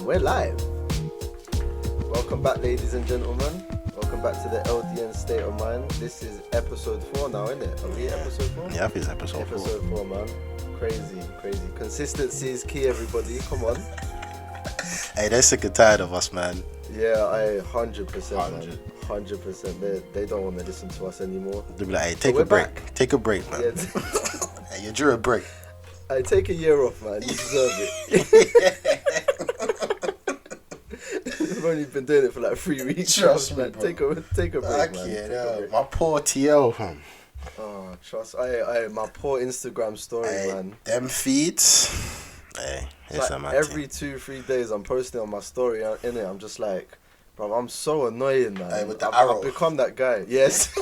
We're live. Welcome back, ladies and gentlemen. Welcome back to the LDN State of Mind. This is episode 4 now, isn't it? Are we episode 4? Yeah, I think it's episode 4. Episode 4, man. Crazy. Consistency is key, everybody. Come on. Hey, they're sick and tired of us, man. Yeah, I 100%, man. 100%. They don't want to listen to us anymore. They'll be like, hey, take a break. Back. Take a break, man. Yeah. Hey, you're due a break. Hey, take a year off, man. You deserve it. I've only been doing it for like 3 weeks. Trust me, man. bro. Take a break, man. Yeah, my poor TL, man. Oh, trust. My poor Instagram story, man. Them feeds. Hey, it's like every 2-3 days I'm posting on my story in it. I'm just like, bro, I'm so annoying, man. Hey, with the arrow. I've become that guy. Yes.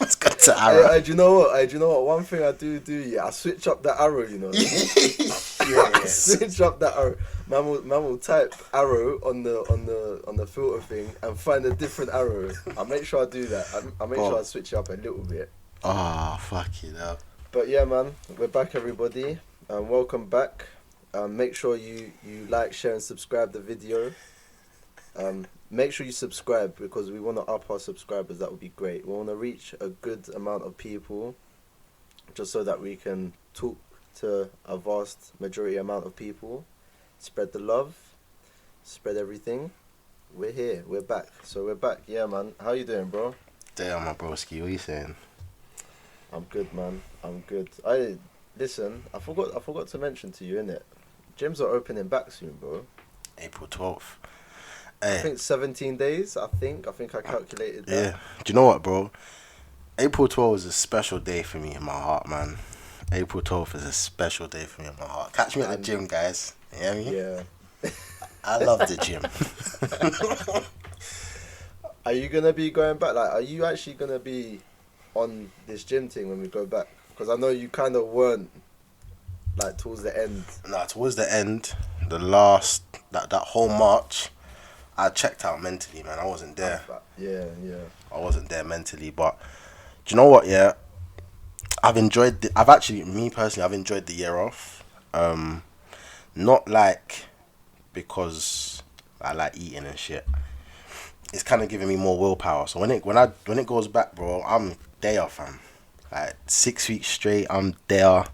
Let's go to arrow. Hey, do you know what? One thing I do, yeah, I switch up the arrow, you know. Yeah. Switch up that arrow. Man will type arrow on the filter thing and find a different arrow. I make sure I do that. I make sure I switch it up a little bit. Oh, fuck it up. But yeah, man, we're back, everybody. Welcome back. Make sure you like, share, and subscribe the video. Make sure you subscribe because we want to up our subscribers. That would be great. We want to reach a good amount of people just so that we can talk to a vast majority amount of people. Spread the love. Spread everything. We're here. We're back. So we're back. Yeah, man. How you doing, bro? Damn, my broski. What are you saying? I'm good, man. I'm good. Listen, I forgot to mention to you, innit? Gyms are opening back soon, bro. April 12th. I think 17 days, I think I calculated that. Yeah. Do you know what, bro? April 12th is a special day for me in my heart, man. April 12th is a special day for me in my heart. Catch me at the gym, guys. You hear me? Yeah. I love the gym. Are you going to be going back? Like, are you actually going to be on this gym thing when we go back? Because I know you kind of weren't, like, towards the end. Nah, towards the end, the last, that whole March, I checked out mentally, man. I wasn't there. Yeah. I wasn't there mentally, but do you know what? Yeah, I've enjoyed the year off. Not like because I like eating and shit. It's kind of giving me more willpower. So when it goes back, bro, I'm there, fam. Like 6 weeks straight, I'm there.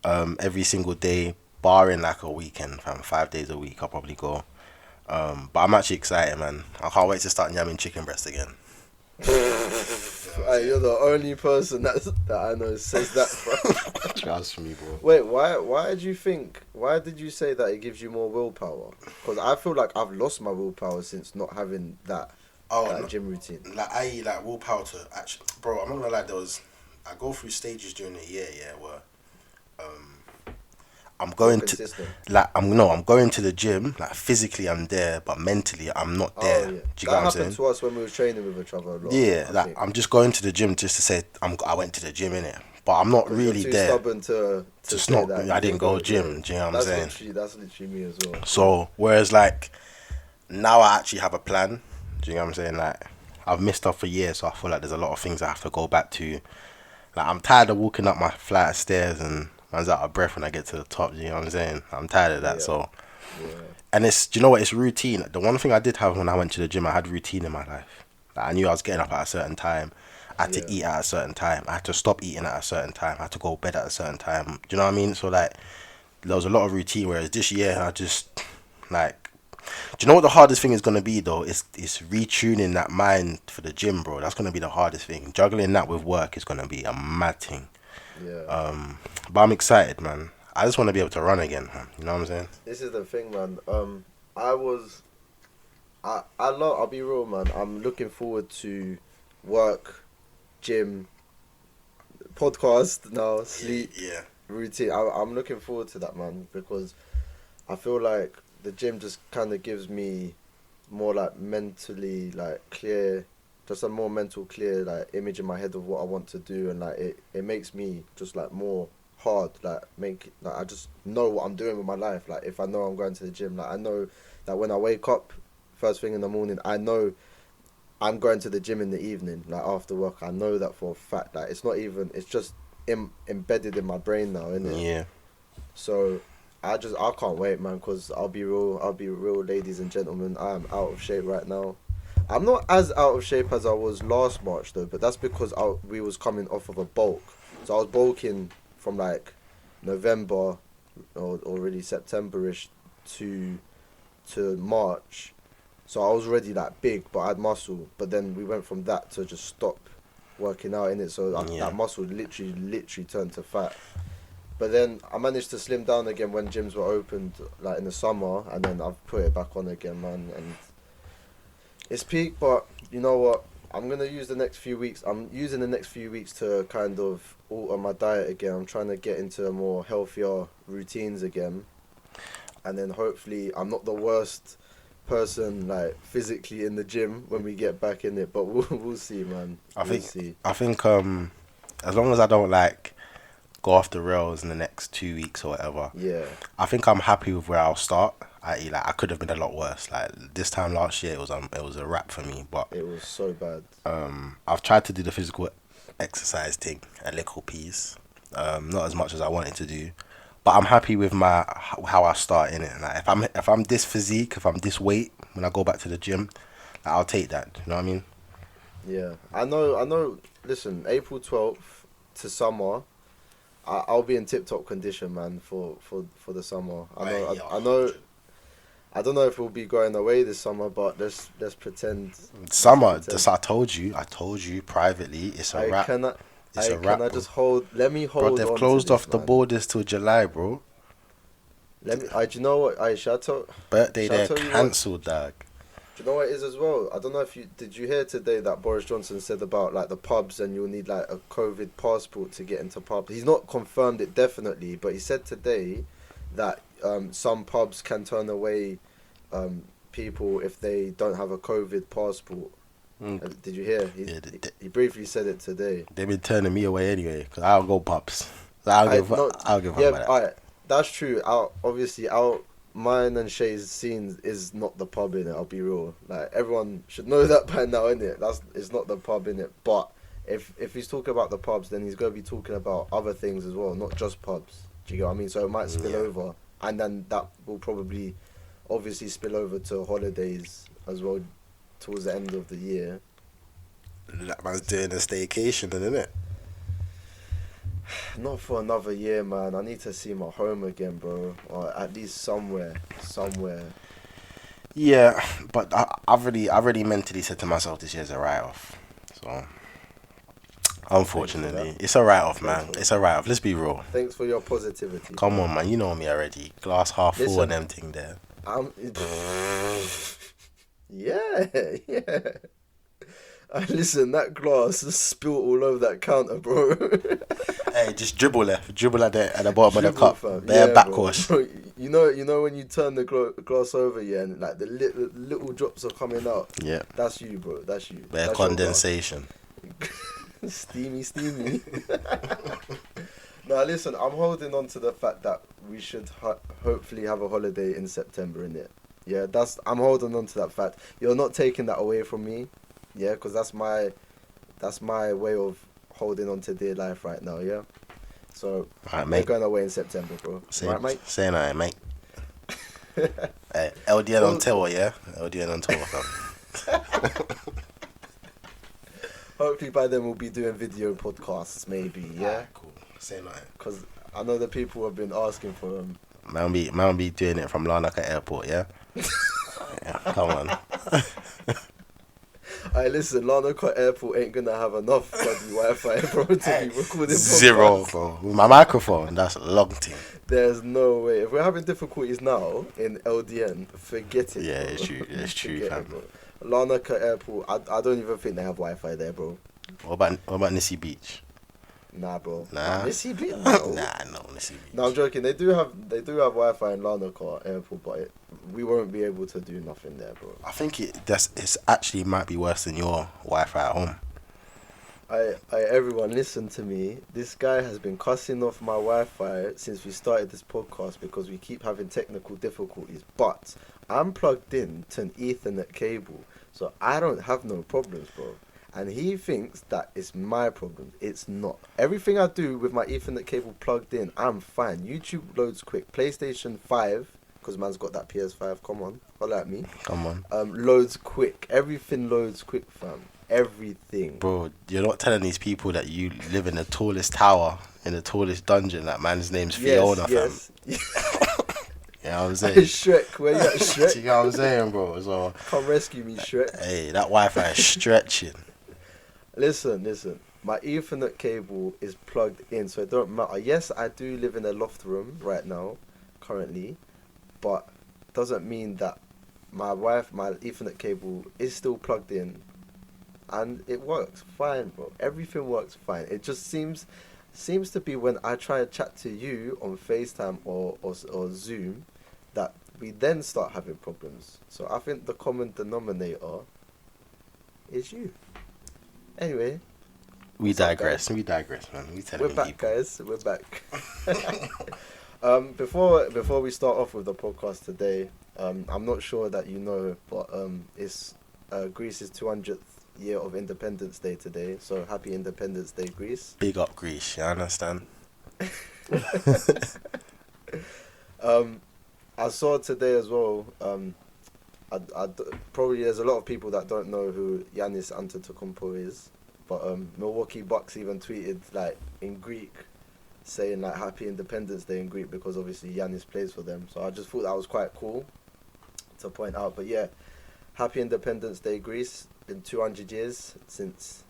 Every single day, barring like a weekend, fam. 5 days a week, I'll probably go. But I'm actually excited, man. I can't wait to start yamming chicken breast again. You're the only person that I know says that, bro. Trust me, bro. Wait, why did you say that it gives you more willpower? Because I feel like I've lost my willpower since not having that gym routine. Like willpower to actually, bro, I'm not gonna lie, I go through stages during the year, yeah, where I'm going to the gym, like physically I'm there, but mentally I'm not there. Oh, yeah. Do you get what I'm saying? That happened to us when we were training with each other a lot. Yeah, I'm just going to the gym just to say I went to the gym, innit? But I'm not really you're too there. Stubborn to say that. I didn't go gym. Do you know what I'm saying? That's literally me as well. So whereas like now I actually have a plan. Do you know what I'm saying? Like I've missed off for years, so I feel like there's a lot of things I have to go back to. Like I'm tired of walking up my flight of stairs and man's out of breath when I get to the top. Do you know what I'm saying? I'm tired of that. Yeah. And it's, do you know what? It's routine. The one thing I did have when I went to the gym, I had routine in my life. Like I knew I was getting up at a certain time. I had to eat at a certain time. I had to stop eating at a certain time. I had to go to bed at a certain time. Do you know what I mean? So like, there was a lot of routine. Whereas this year, I just like. Do you know what the hardest thing is gonna be though? It's retuning that mind for the gym, bro. That's gonna be the hardest thing. Juggling that with work is gonna be a mad thing. Yeah. But I'm excited, man. I just want to be able to run again, man. You know what I'm saying? This is the thing, man. I'll be real, man. I'm looking forward to work, gym, podcast now, sleep, routine. I'm looking forward to that, man, because I feel like the gym just kind of gives me more like mentally like clear, just a more mental clear like image in my head of what I want to do, and like it makes me just like more hard, like I just know what I'm doing with my life. Like if I know I'm going to the gym, like I know that when I wake up first thing in the morning, I know I'm going to the gym in the evening, like after work. I know that for a fact. Like it's just embedded in my brain now, isn't it? Yeah. So I can't wait, man. Cause I'll be real, ladies and gentlemen. I am out of shape right now. I'm not as out of shape as I was last March though, but that's because we was coming off of a bulk. So I was bulking from like November or really September-ish to March. So I was already like big, but I had muscle. But then we went from that to just stop working out in it. So that muscle literally turned to fat. But then I managed to slim down again when gyms were opened, like in the summer, and then I've put it back on again, man. And it's peak, but you know what? I'm gonna use the next few weeks. I'm using the next few weeks to kind of alter my diet again. I'm trying to get into more healthier routines again, and then hopefully I'm not the worst person like physically in the gym when we get back in it. But we'll see, man. I think as long as I don't like go off the rails in the next 2 weeks or whatever. Yeah. I think I'm happy with where I'll start. I could have been a lot worse. Like this time last year, it was a wrap for me. But it was so bad. I've tried to do the physical exercise thing a little piece, not as much as I wanted to do. But I'm happy with how I start in it. Like if I'm this physique, if I'm this weight when I go back to the gym, like, I'll take that. You know what I mean? Yeah, I know. Listen, April 12th to summer. I'll be in tip-top condition, man, for the summer. I know. I don't know if we'll be going away this summer, but let's pretend. Summer. I told you privately. It's a wrap. Can I just hold? Let me hold. Bro, they've closed off the borders till July, bro. Let me. Do you know what? Shall I tell? Birthday there cancelled, dog. Do you know what it is as well? I don't know if did you hear today that Boris Johnson said about like the pubs and you'll need like a COVID passport to get into pubs. He's not confirmed it definitely, but he said today that some pubs can turn away people if they don't have a COVID passport. Did you hear? He briefly said it today. They've been turning me away anyway because I'll go pubs. I'll give up. Yeah, alright, that's true. Obviously, mine and Shay's scene is not the pub in it. I'll be real. Like everyone should know that by now, innit? It's not the pub in it. But if he's talking about the pubs, then he's gonna be talking about other things as well, not just pubs. Do you get what I mean? So it might spill over, and then that will probably, obviously, spill over to holidays as well, towards the end of the year. That man's doing a staycation, isn't it? Not for another year, man. I need to see my home again, bro. Or at least somewhere. Yeah, but I've already mentally said to myself this year's a write-off. So, unfortunately, it's a write-off, man. It's a write-off. Let's be real. Thanks for your positivity. Come on, man. You know me already. Glass half full and them thing there. Yeah. Listen, that glass spilled all over that counter, bro. Hey, just dribble at the bottom of the cup. Bare backwash. You know when you turn the glass over, and like the little drops are coming out. Yeah. That's you, bro. That's you. Bare condensation. Steamy. Now listen, I'm holding on to the fact that we should hopefully have a holiday in September, innit? Yeah, I'm holding on to that fact. You're not taking that away from me. Yeah, because that's my way of holding on to dear life right now, yeah? So, right, we're going away in September, bro. Right, mate? Say no, mate. Hey, LDN on tour, yeah? LDN on tour, fam. Hopefully by then we'll be doing video podcasts, maybe, yeah? Ah, cool. Say no. Because I know the people have been asking for them. Man be doing it from Larnaca Airport, yeah? Yeah, come on. Hey, listen, Larnaca Airport ain't gonna have enough bloody Wi-Fi, bro, to be recording Zero, bro. With my microphone, that's logged in. There's no way. If we're having difficulties now in LDN, forget it. Yeah, bro. it's true, fam. Larnaca Airport, I don't even think they have Wi-Fi there, bro. What about Nissi Beach? Nah, bro. Nah. Nissi Beach? No, Nissi Beach. No, I'm joking. They do have Wi-Fi in Larnaca Airport, but we won't be able to do nothing there, bro. I think it's actually might be worse than your Wi-Fi at home. Everyone, listen to me. This guy has been cussing off my Wi-Fi since we started this podcast because we keep having technical difficulties. But I'm plugged in to an Ethernet cable, so I don't have no problems, bro. And he thinks that it's my problem. It's not. Everything I do with my Ethernet cable plugged in, I'm fine. YouTube loads quick. PlayStation 5, because man's got that PS5, come on, holla at me. Come on. Loads quick. Everything loads quick, fam. Everything. Bro, you're not telling these people that you live in the tallest tower, in the tallest dungeon. That man's name's Fiona, fam. You know what I'm saying? Shrek, where you at, Shrek? You know what I'm saying, bro? So, come rescue me, Shrek. Hey, that Wi-Fi is stretching. Listen. My Ethernet cable is plugged in, so it don't matter. Yes, I do live in a loft room right now, currently, but doesn't mean that my Ethernet cable is still plugged in, and it works fine, bro. Everything works fine. It just seems to be when I try to chat to you on FaceTime or Zoom that we then start having problems. So I think the common denominator is you. Anyway, we digress, man. We're back, guys. We're back. Before we start off with the podcast today, I'm not sure that you know, but it's Greece's 200th year of Independence Day today. So happy Independence Day, Greece. Big up Greece, you understand? I saw today as well. Probably there's a lot of people that don't know who Giannis Antetokounmpo is, but Milwaukee Bucks even tweeted like in Greek, saying like Happy Independence Day in Greek because obviously Giannis plays for them. So I just thought that was quite cool to point out. But yeah, Happy Independence Day, Greece. Been 200 years since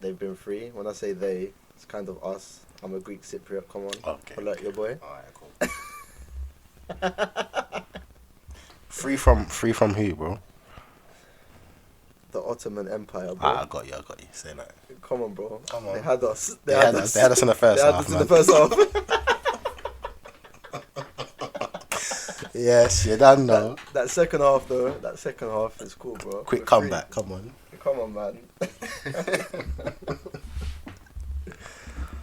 they've been free. When I say they, it's kind of us. I'm a Greek Cypriot. Come on, okay. Alert your boy. Alright, cool. Free from who, bro? The Ottoman Empire, bro. I got you. Say that. Come on, bro. Come on. They had us. They had us in the first half, man. In the first half. Yes, you done know. That second half, though. That second half is cool, bro. Quick comeback. Come on. Come on, man.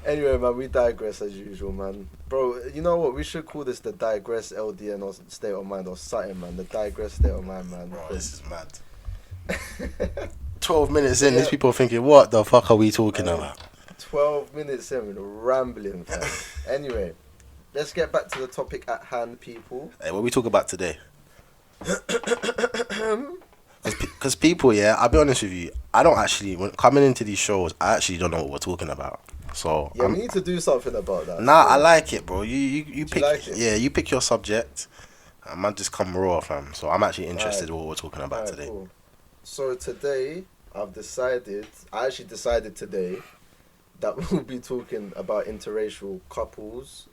Anyway, man, we digress as usual, man. Bro, you know what? We should call this the Digress LDN or State of Mind or something, man. The Digress State of Mind, man. Bro, this is mad. 12 minutes in, these people are thinking, what the fuck are we talking about? 12 minutes in, rambling, fam. Anyway, let's get back to the topic at hand, people. Hey, what we talk about today? Because people, yeah, I'll be honest with you, I don't actually, when coming into these shows, I actually don't know what we're talking about. So yeah, we need to do something about that. Nah, I like it, bro. You pick, like it? Yeah, you pick your subject. I might just come raw, fam. So I'm actually interested in what we're talking about today. Cool. So today, I actually decided today that we'll be talking about interracial couples,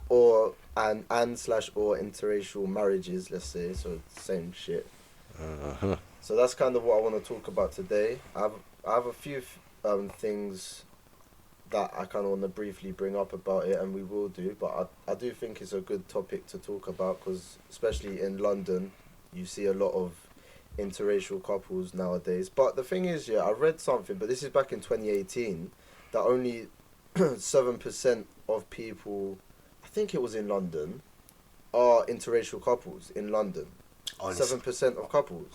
or interracial marriages. Let's say, so same shit. Uh-huh. So that's kind of what I want to talk about today. I have a few things that I kind of want to briefly bring up about it, and we will do, but I do think it's a good topic to talk about because especially in London you see a lot of interracial couples nowadays. But the thing is, yeah, I read something, but this is back in 2018, that only 7% of people, I think it was in London, are interracial couples in London. 7% of couples.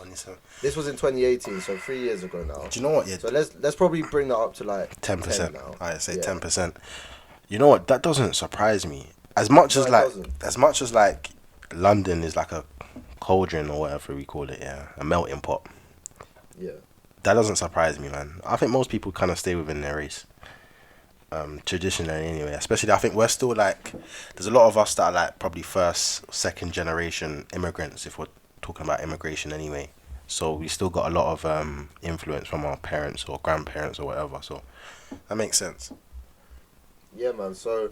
This was in 2018, so 3 years ago now. Do you know what? Yeah. So let's probably bring that up to like 10% now. I'd say 10%. You know what? That doesn't surprise me. As much as like London is like a cauldron or whatever we call it, yeah, a melting pot. Yeah. That doesn't surprise me, man. I think most people kind of stay within their race. Traditionally anyway, especially I think we're still like, there's a lot of us that are like probably first, second generation immigrants if we're talking about immigration anyway. So we still got a lot of influence from our parents or grandparents or whatever. So that makes sense. Yeah, man. So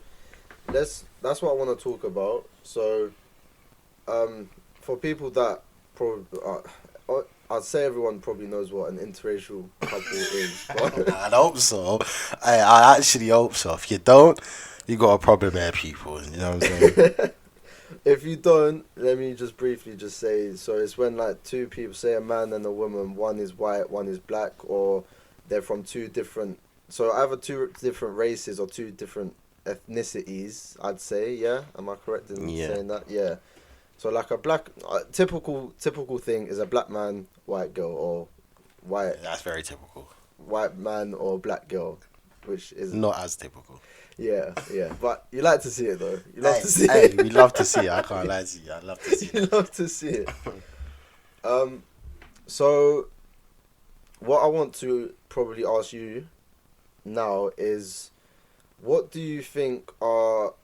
that's what I want to talk about. So for people that probably I'd say everyone probably knows what an interracial couple is. But I hope so. I actually hope so. If you don't, you got a problem there, people. You know what I'm saying? If you don't, let me just briefly just say, so it's when like two people, say a man and a woman, one is white, one is black, or they're from two different, so either two different races or two different ethnicities, I'd say, yeah? Am I correct in saying that? Yeah. So like a black, typical thing is a black man, white girl, or white. That's very typical. white man or black girl, which is not as typical. Yeah, but you like to see it though. You love to see Hey, it. we love to see it. I can't lie to you. I love to see You it. love to see it. So what I want to probably ask you now is, what do you think are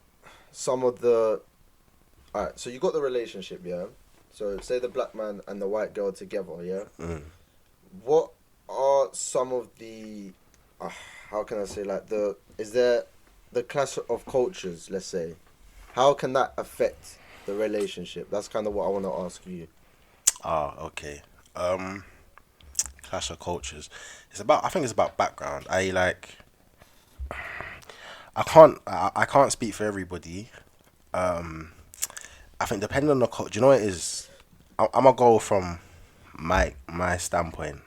some of the... Alright, so you got the relationship, yeah? So say the black man and the white girl together, yeah? What are some of the... how can I say, like, is there the clash of cultures, let's say? How can that affect the relationship? That's kind of what I want to ask you. Okay. Clash of cultures. I think it's about background. I can't speak for everybody. I think depending on the culture, do you know what it is? I'm gonna go from my standpoint,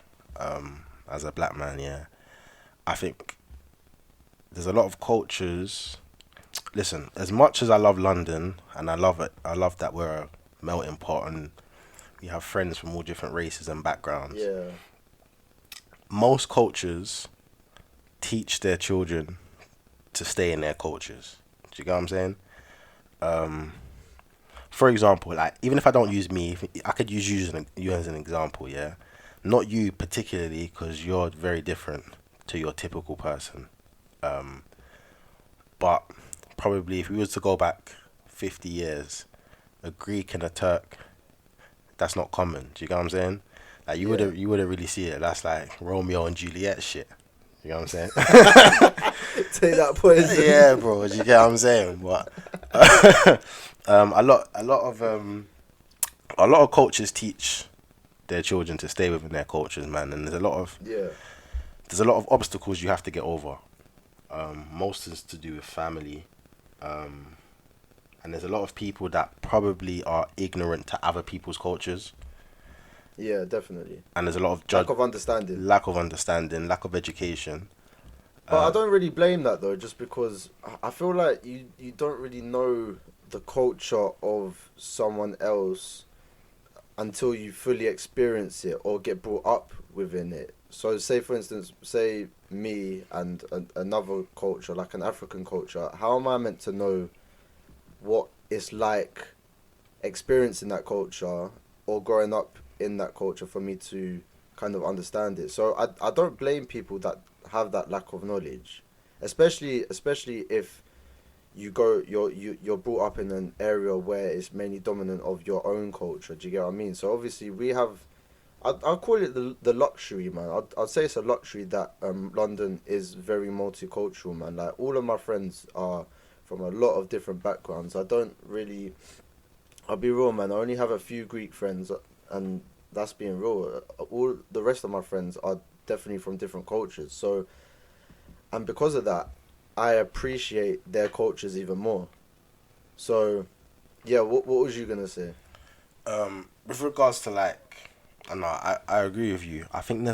as a black man. Yeah, I think there's a lot of cultures. Listen, as much as I love London and I love it, I love that we're a melting pot and we have friends from all different races and backgrounds. Yeah. Most cultures teach their children to stay in their cultures. Do you get what I'm saying? For example, like, even if I don't use me, I could use you as an example, yeah? Not you particularly, because you're very different to your typical person. But probably if we was to go back 50 years, a Greek and a Turk, that's not common. Do you get what I'm saying? Like, you wouldn't really see it. That's like Romeo and Juliet shit. You know what I'm saying? Take that poison. Yeah, bro. Do you get what I'm saying? But a lot of cultures teach their children to stay within their cultures, man. And there's a lot of obstacles you have to get over. Most is to do with family, and there's a lot of people that probably are ignorant to other people's cultures. Yeah, definitely. And there's a lot of lack of understanding, lack of education. But I don't really blame that though, just because I feel like you don't really know the culture of someone else until you fully experience it or get brought up within it. So say for instance, say me and another culture, like an African culture, how am I meant to know what it's like experiencing that culture or growing up in that culture for me to kind of understand it? So I don't blame people that have that lack of knowledge, especially if you're brought up in an area where it's mainly dominant of your own culture. Do you get what I mean? So obviously we have, I'll call it the luxury, man. I'd say it's a luxury that London is very multicultural, man. Like, all of my friends are from a lot of different backgrounds. I'll be real, man. I only have a few Greek friends, and that's being real. All the rest of my friends are definitely from different cultures. So, and because of that, I appreciate their cultures even more. So, yeah, what was you gonna say? With regards to, like, I agree with you. I think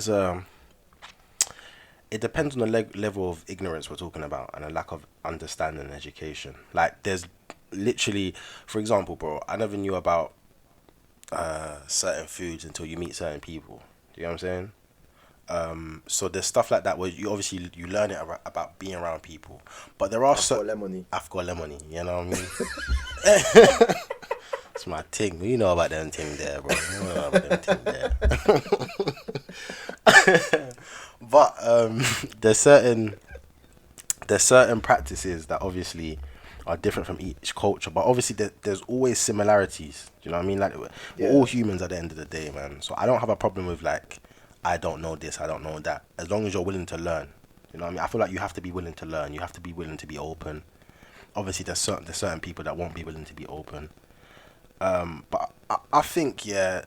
it depends on the level of ignorance we're talking about and a lack of understanding and education. Like, there's literally, for example, bro, I never knew about certain foods until you meet certain people. Do you know what I'm saying? So there's stuff like that where you obviously you learn it about being around people, but there are lemony. You know what I mean? It's my thing. You know about them thing there, bro. You know about them thing there. But there's certain practices that obviously are different from each culture, but obviously there's always similarities. Do you know what I mean? Like, we're all humans at the end of the day, man. So I don't have a problem with, like, I don't know this, I don't know that, as long as you're willing to learn. You know what I mean? I feel like you have to be willing to learn. You have to be willing to be open. Obviously, there's certain people that won't be willing to be open. But I think, yeah,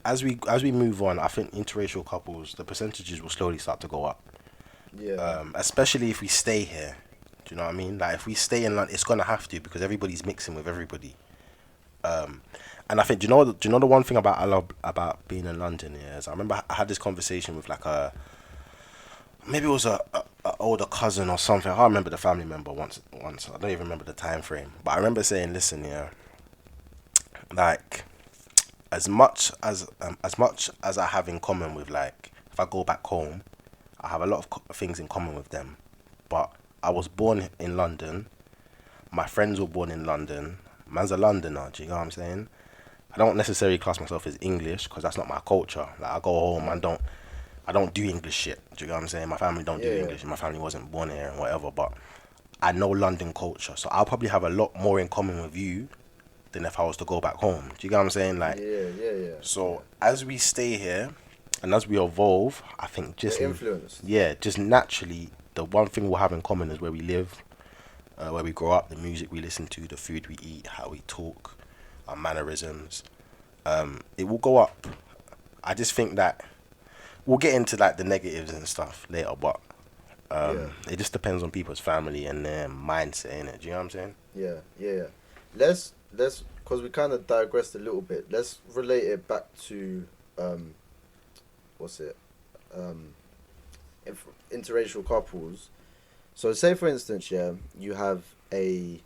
as we move on, I think interracial couples, the percentages will slowly start to go up. Yeah. Especially if we stay here. Do you know what I mean? Like, if we stay in London, it's gonna have to, because everybody's mixing with everybody. And I think, do you know the one thing I love about being in London is, I remember I had this conversation with, like, maybe it was a older cousin or something. I can't remember the family member once. I don't even remember the time frame. But I remember saying, listen, yeah, like, as much as I have in common with, like, if I go back home, I have a lot of things in common with them. But I was born in London. My friends were born in London. Man's a Londoner, do you know what I'm saying? I don't necessarily class myself as English because that's not my culture. Like, I go home and I don't do English shit. Do you know what I'm saying? My family don't do English. My family wasn't born here and whatever. But I know London culture, so I'll probably have a lot more in common with you than if I was to go back home. Do you get what I'm saying? Like, So as we stay here and as we evolve, I think just just naturally, the one thing we'll have in common is where we live, where we grow up, the music we listen to, the food we eat, how we talk, our mannerisms. It will go up. I just think that we'll get into like the negatives and stuff later, but it just depends on people's family and their mindset, innit? Do you know what I'm saying? Yeah. Let's because we kind of digressed a little bit. Let's relate it back to interracial couples. So say for instance, you have a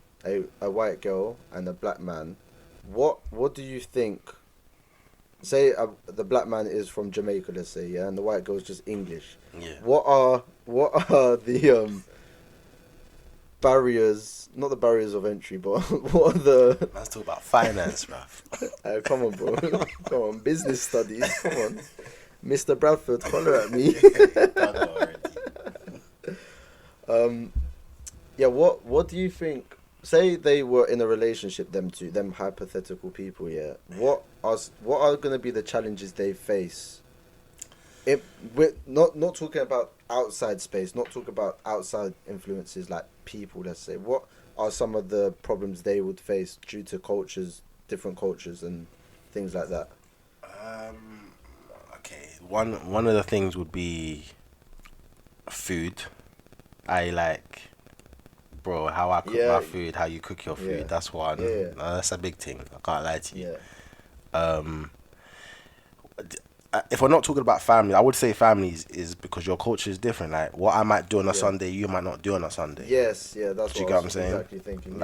white girl and a black man. What do you think? Say the black man is from Jamaica, let's say, and the white girl is just English. Yeah. What are the barriers? Not the barriers of entry, but what are the? Let's talk about finance, bruv. Come on, bro. Come on, business studies. Come on, Mr. Bradford, holler at me. What do you think? Say they were in a relationship, them hypothetical people, What are going to be the challenges they face? We're not talking about outside space, not talking about outside influences like people, let's say. What are some of the problems they would face due to different cultures and things like that? Okay, one of the things would be food. Bro, how I cook my food, how you cook your food. That's one. That's a big thing. I can't lie to you. If we're not talking about family, I would say families is because your culture is different. Like, what I might do on a Sunday, you might not do on a Sunday. Yes, that's do you what get I what I'm was saying? Exactly thinking.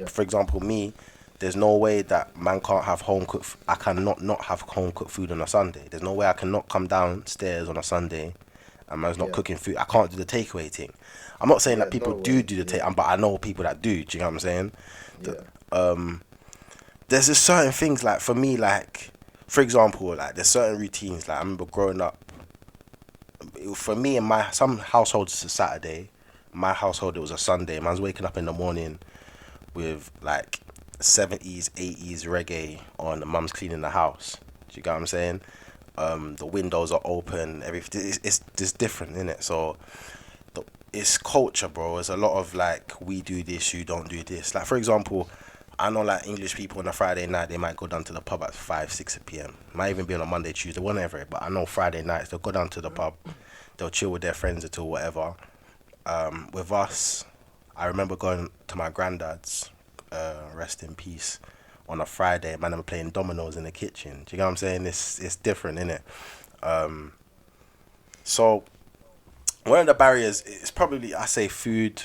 For example, me, there's no way that man can't have home cooked. I cannot not have home cooked food on a Sunday. There's no way I cannot come downstairs on a Sunday and man's not cooking food. I can't do the takeaway thing. I'm not saying that people do the take, but I know people that do. Do you know what I'm saying? There's just certain things, like for me, like for example, like there's certain routines. Like I remember growing up. For me, in some households it's a Saturday. My household it was a Sunday. Man's waking up in the morning with like 70s, 80s reggae on. Mum's cleaning the house. Do you get what I'm saying? The windows are open. Everything it's just different, innit? So it's culture, bro. It's a lot of like, we do this, you don't do this. Like for example, I know like English people on a Friday night, they might go down to the pub at 5, 6 p.m. Might even be on a Monday, Tuesday, whenever. But I know Friday nights they'll go down to the pub, they'll chill with their friends until whatever. With us, I remember going to my granddad's, rest in peace, on a Friday. Man, I'm playing dominoes in the kitchen. Do you know what I'm saying? It's different, innit? So one of the barriers is probably, I say, food,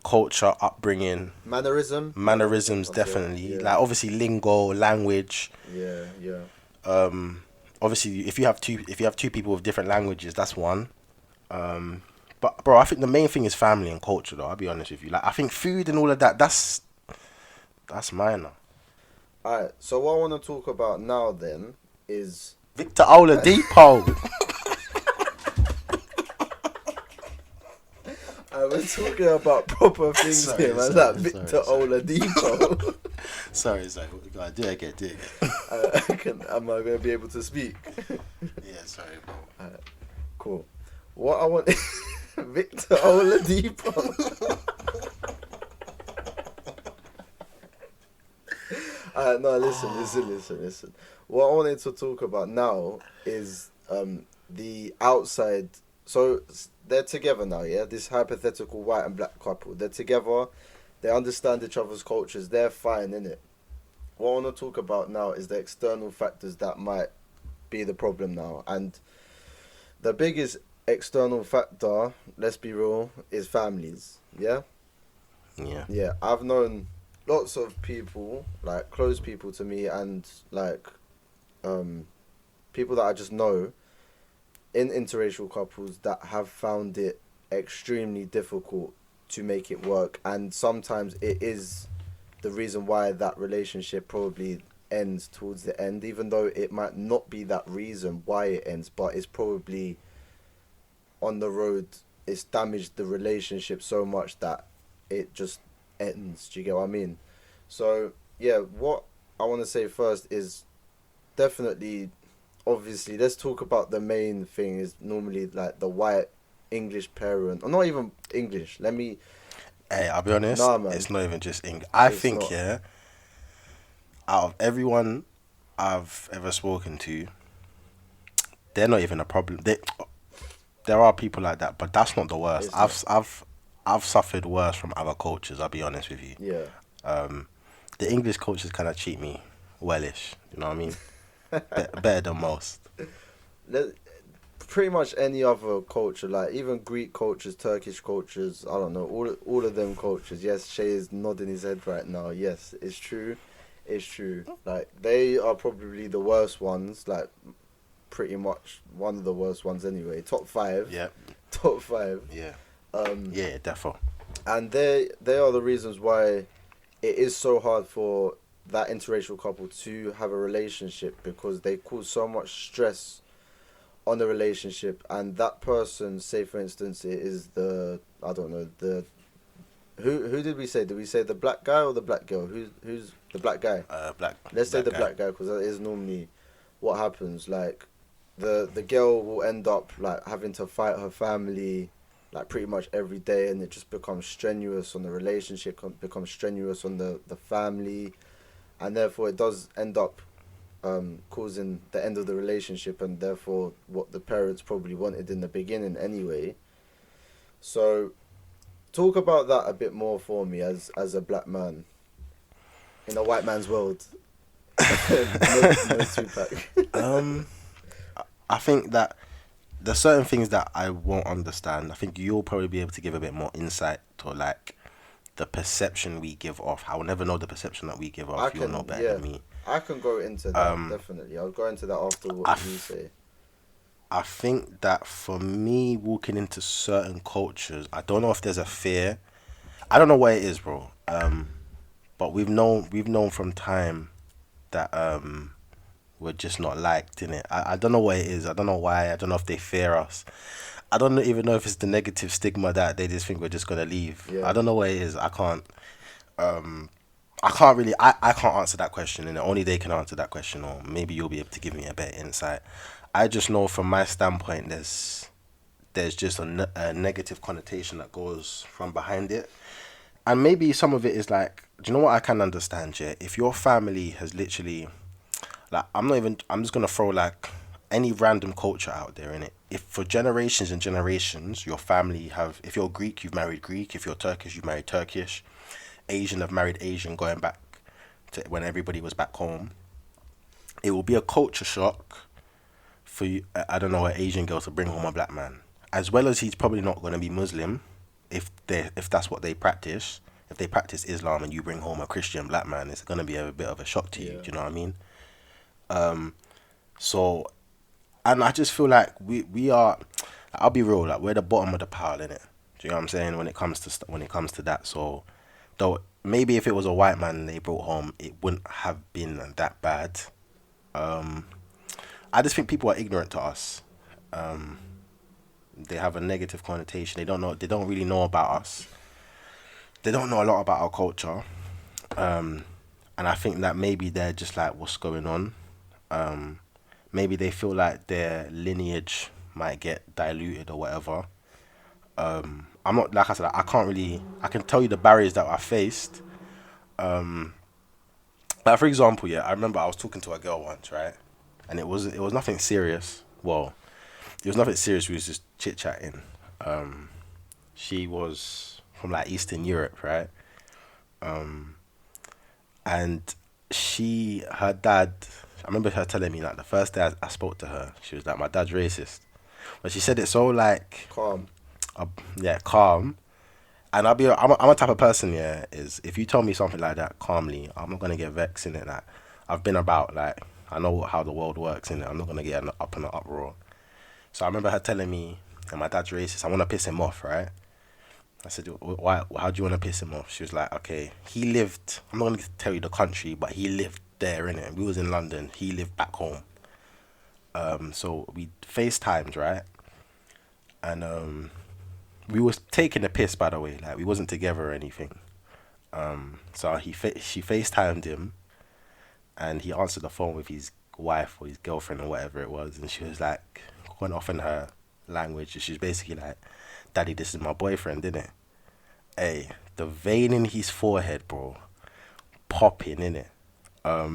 culture, upbringing, mannerisms, definitely. Like obviously lingo, language. Obviously, if you have two people with different languages, that's one. But bro, I think the main thing is family and culture, though. I'll be honest with you. Like I think food and all of that, that's minor. Alright, so what I want to talk about now then is Victor Oladipo. I was talking about proper things here, man. Like Victor Oladipo. Sorry. Go on, do it again. Am I going to be able to speak? Yeah, sorry, bro. Alright, cool. What I want... Victor Oladipo. No, listen. What I wanted to talk about now is the outside... So... They're together now, yeah? This hypothetical white and black couple. They're together. They understand each other's cultures. They're fine, innit? What I want to talk about now is the external factors that might be the problem now. And the biggest external factor, let's be real, is families, yeah? Yeah, I've known lots of people, like close people to me and like people that I just know. in interracial couples that have found it extremely difficult to make it work, and sometimes it is the reason why that relationship probably ends towards the end, even though it might not be that reason why it ends, but it's probably on the road, it's damaged the relationship so much that it just ends. Do you get what I mean? So yeah, what I want to say first is definitely, obviously, let's talk about the main thing is normally like the white English parent, or not even English. Hey, I'll be honest. Nah, man, It's not even just English. I it's think, not. yeah, out of everyone I've ever spoken to, they're not even a problem. There are people like that, but that's not the worst. It's not. I've suffered worse from other cultures. I'll be honest with you. Yeah. The English cultures kind of treat me wellish. You know what I mean? Better than most. Let, Pretty much any other culture, like even Greek cultures, Turkish cultures, I don't know, all of them cultures. Yes, Shay is nodding his head right now. Yes, it's true. It's true. Like, they are probably the worst ones, like pretty much one of the worst ones anyway. Top 5. Yeah. Top 5. Yeah. Um Yeah, defo. and they are the reasons why it is so hard for that interracial couple to have a relationship, because they cause so much stress on the relationship, and that person, say for instance, it is the, I don't know, the who did we say? Did we say the black guy or the black girl? Who's the black guy? Black. Let's say the guy. black guy, because that is normally what happens. Like, the girl will end up like having to fight her family like pretty much every day, and it just becomes strenuous on the relationship, becomes strenuous on the family, and therefore it does end up causing the end of the relationship, and therefore what the parents probably wanted in the beginning anyway. So talk about that a bit more for me as a black man in a white man's world. No Tupac. I think that there's certain things that I won't understand. I think you'll probably be able to give a bit more insight to like the perception we give off. I will never know the perception that we give off. You'll know better than me. I can go into that, definitely. I'll go into that after what you say. I think that for me, walking into certain cultures, I don't know if there's a fear. I don't know what it is, bro. But we've known from time that we're just not liked, innit? I don't know what it is. I don't know why. I don't know if they fear us. I don't even know if it's the negative stigma that they just think we're just gonna leave. Yeah. I don't know what it is. I can't really. I can't answer that question, and only they can answer that question, or maybe you'll be able to give me a better insight. I just know from my standpoint, there's just a negative connotation that goes from behind it, and maybe some of it is like, do you know what I can understand? Yeah, if your family has literally, like, I'm just gonna throw like any random culture out there in it. If for generations and generations, your family have, if you're Greek, you've married Greek. If you're Turkish, you've married Turkish. Asian have married Asian, going back to when everybody was back home. It will be a culture shock for you, I don't know, an Asian girl to bring home a black man, as well as he's probably not going to be Muslim, if that's what they practice. If they practice Islam and you bring home a Christian black man, it's going to be a bit of a shock to you. Do you know what I mean? So, and I just feel like we are. I'll be real, like, we're the bottom of the pile, innit? Do you know what I'm saying? When it comes to that. So, though maybe if it was a white man they brought home, it wouldn't have been that bad. I just think people are ignorant to us. They have a negative connotation. They don't know. They don't really know about us. They don't know a lot about our culture. And I think that maybe they're just like, what's going on? Maybe they feel like their lineage might get diluted or whatever. I'm not, like I said, I can tell you the barriers that I faced. Like, for example, yeah, I remember I was talking to a girl once, right? And it was nothing serious. Well, it was nothing serious. We was just chit chatting. She was from like Eastern Europe, right? And her dad, I remember her telling me, like, the first day I spoke to her, she was like, my dad's racist. But she said it so like Calm. Calm. And I'm a type of person, yeah, is if you tell me something like that calmly, I'm not gonna get vexed in it. Like, I've been about, like, I know how the world works in it. I'm not gonna get up in an uproar. So I remember her telling me, and my dad's racist, I want to piss him off, right? I said, why? How do you want to piss him off? She was like, okay, he lived, I'm not going to tell you the country, but he lived there, innit? We was in London. He lived back home. So we FaceTimed, right? And we was taking the piss, by the way. Like, we wasn't together or anything. So she FaceTimed him, and he answered the phone with his wife or his girlfriend or whatever it was, and she was like, went off in her language. She's basically like, "Daddy, this is my boyfriend, innit?" Hey, the vein in his forehead, bro, popping, innit?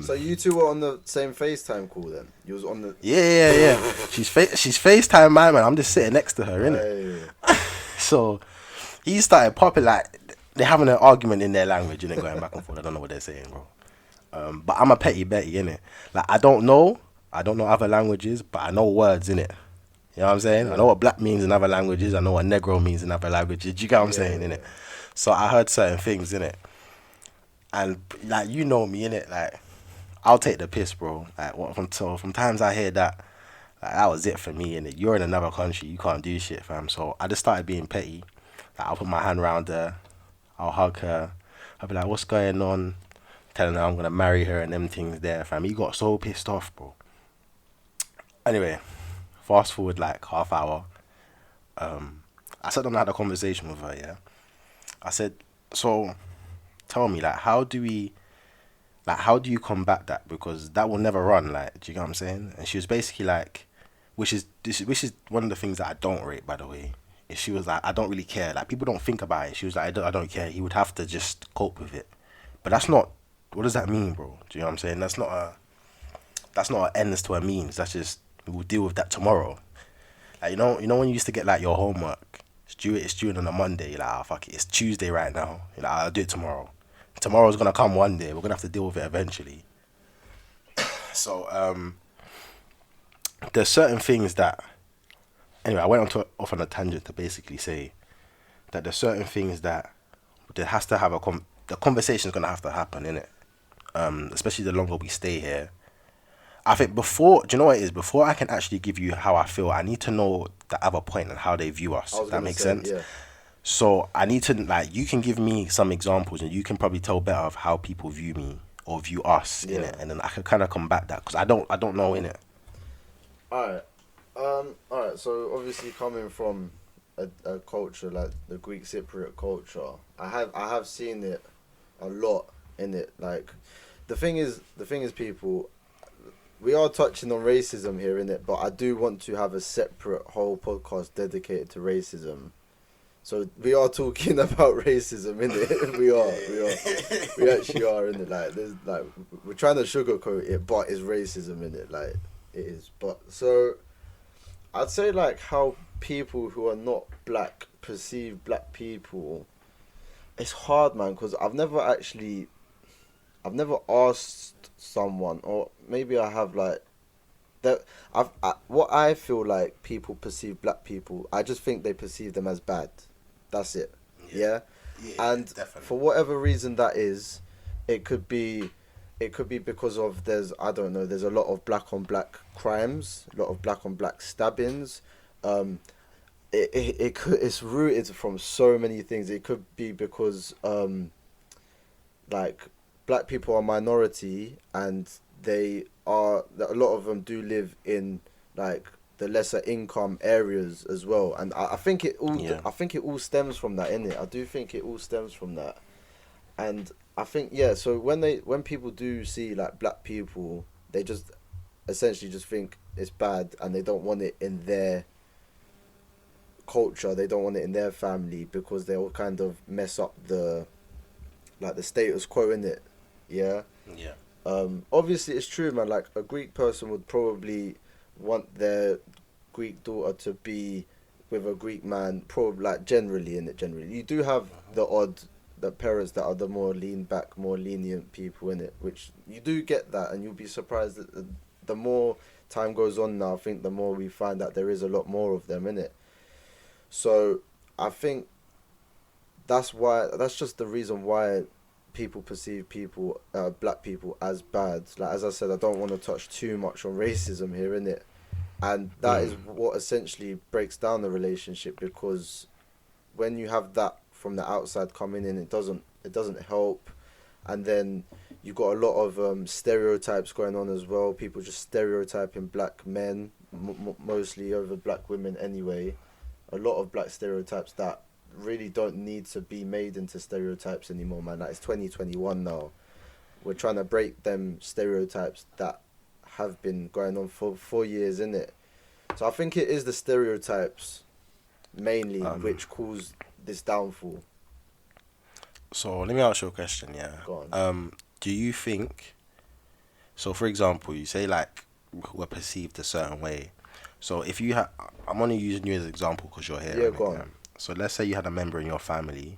So you two were on the same FaceTime call then? You was on the... Yeah. she's FaceTime my man. I'm just sitting next to her, innit? Hey. So he started popping, like they're having an argument in their language, and they're going back and forth. I don't know what they're saying, bro. But I'm a petty Betty, innit? Like, I don't know other languages, but I know words, innit? You know what I'm saying? Yeah. I know what black means in other languages. I know what negro means in other languages. Do you get what I'm saying, innit? So I heard certain things, innit? And, like, you know me, innit? Like, I'll take the piss, bro. Like, from times I hear that, like, that was it for me, innit? You're in another country. You can't do shit, fam. So I just started being petty. Like, I'll put my hand around her. I'll hug her. I'll be like, what's going on? Telling her I'm going to marry her and them things there, fam. He got so pissed off, bro. Anyway, fast forward like half hour. I sat down and had a conversation with her, yeah. I said, so tell me, like, how do you combat that? Because that will never run, like, do you get what I'm saying? And she was basically like, which is one of the things that I don't rate, by the way. Is she was like, I don't really care. Like, people don't think about it. She was like, I don't care. He would have to just cope with it. But that's not, what does that mean, bro? Do you know what I'm saying? That's not an ends to a means. That's just, we'll deal with that tomorrow. Like, you know when you used to get like your homework, it's due on a Monday. You're like, oh, fuck it, it's Tuesday right now. You're like, I'll do it tomorrow. Tomorrow's gonna come one day. We're gonna have to deal with it eventually. So there's certain things that. Anyway, I went off on a tangent to basically say that there's certain things that there has to have the conversation's gonna have to happen, innit? Especially the longer we stay here. I think do you know what it is? Before I can actually give you how I feel, I need to know the other point and how they view us. If that makes sense? Yeah. So I need to, like, you can give me some examples and you can probably tell better of how people view me or view us, innit? And then I can kind of combat that because I don't know, innit? Alright, so obviously coming from a culture like the Greek Cypriot culture, I have seen it a lot in it. Like, the thing is, people, we are touching on racism here, innit? But I do want to have a separate whole podcast dedicated to racism. So we are talking about racism, innit? We actually are, innit? Like, there's like, we're trying to sugarcoat it, but it's racism, innit? Like, it is. But so I'd say, like, how people who are not black perceive black people, it's hard, man, because I've never asked someone, or maybe I have, like, that what I feel like people perceive black people, I just think they perceive them as bad. That's it. Yeah? And definitely. For whatever reason that is, it could be because of there's a lot of black on black crimes, a lot of black on black stabbings. It's rooted from so many things. It could be because like, black people are a minority and a lot of them do live in, like, the lesser income areas as well, and I think it all stems from that, innit? I do think it all stems from that. And I think, so when people do see, like, black people, they just essentially just think it's bad and they don't want it in their culture, they don't want it in their family, because they'll kind of mess up the status quo, innit? Yeah. Obviously it's true, man. Like, a Greek person would probably want their Greek daughter to be with a Greek man, probably, like, generally you do have the parents that are the more lean back, more lenient people, in it, which you do get that, and you'll be surprised that the more time goes on now, I think the more we find that there is a lot more of them, in it. So I think that's just the reason why people perceive black people as bad. Like, as I said, I don't want to touch too much on racism here, innit? And that is what essentially breaks down the relationship, because when you have that from the outside coming in, it doesn't help. And then you got a lot of stereotypes going on as well. People just stereotyping black men mostly over black women anyway. A lot of black stereotypes that really don't need to be made into stereotypes anymore, man. Like, it's 2021 now. We're trying to break them stereotypes that have been going on for years, innit? So I think it is the stereotypes mainly which cause this downfall. So let me ask you a question, yeah. Go on. Do you think, so for example, you say like we're perceived a certain way. So if you have, I'm only using you as an example because you're here. Yeah, go on. Yeah? So let's say you had a member in your family.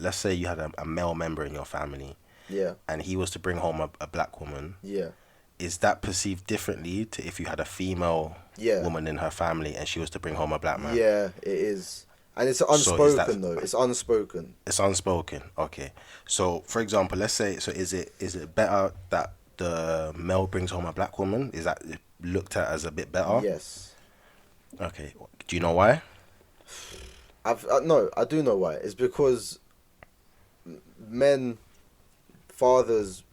Let's say you had a male member in your family. Yeah. And he was to bring home a black woman. Yeah. Is that perceived differently to if you had a female woman in her family and she was to bring home a black man? Yeah, it is. And it's unspoken though. It's unspoken. It's unspoken. Okay. So for example, let's say, so is it better that the male brings home a black woman? Is that looked at as a bit better? Yes. Okay. Do you know why? No, I do know why. It's because fathers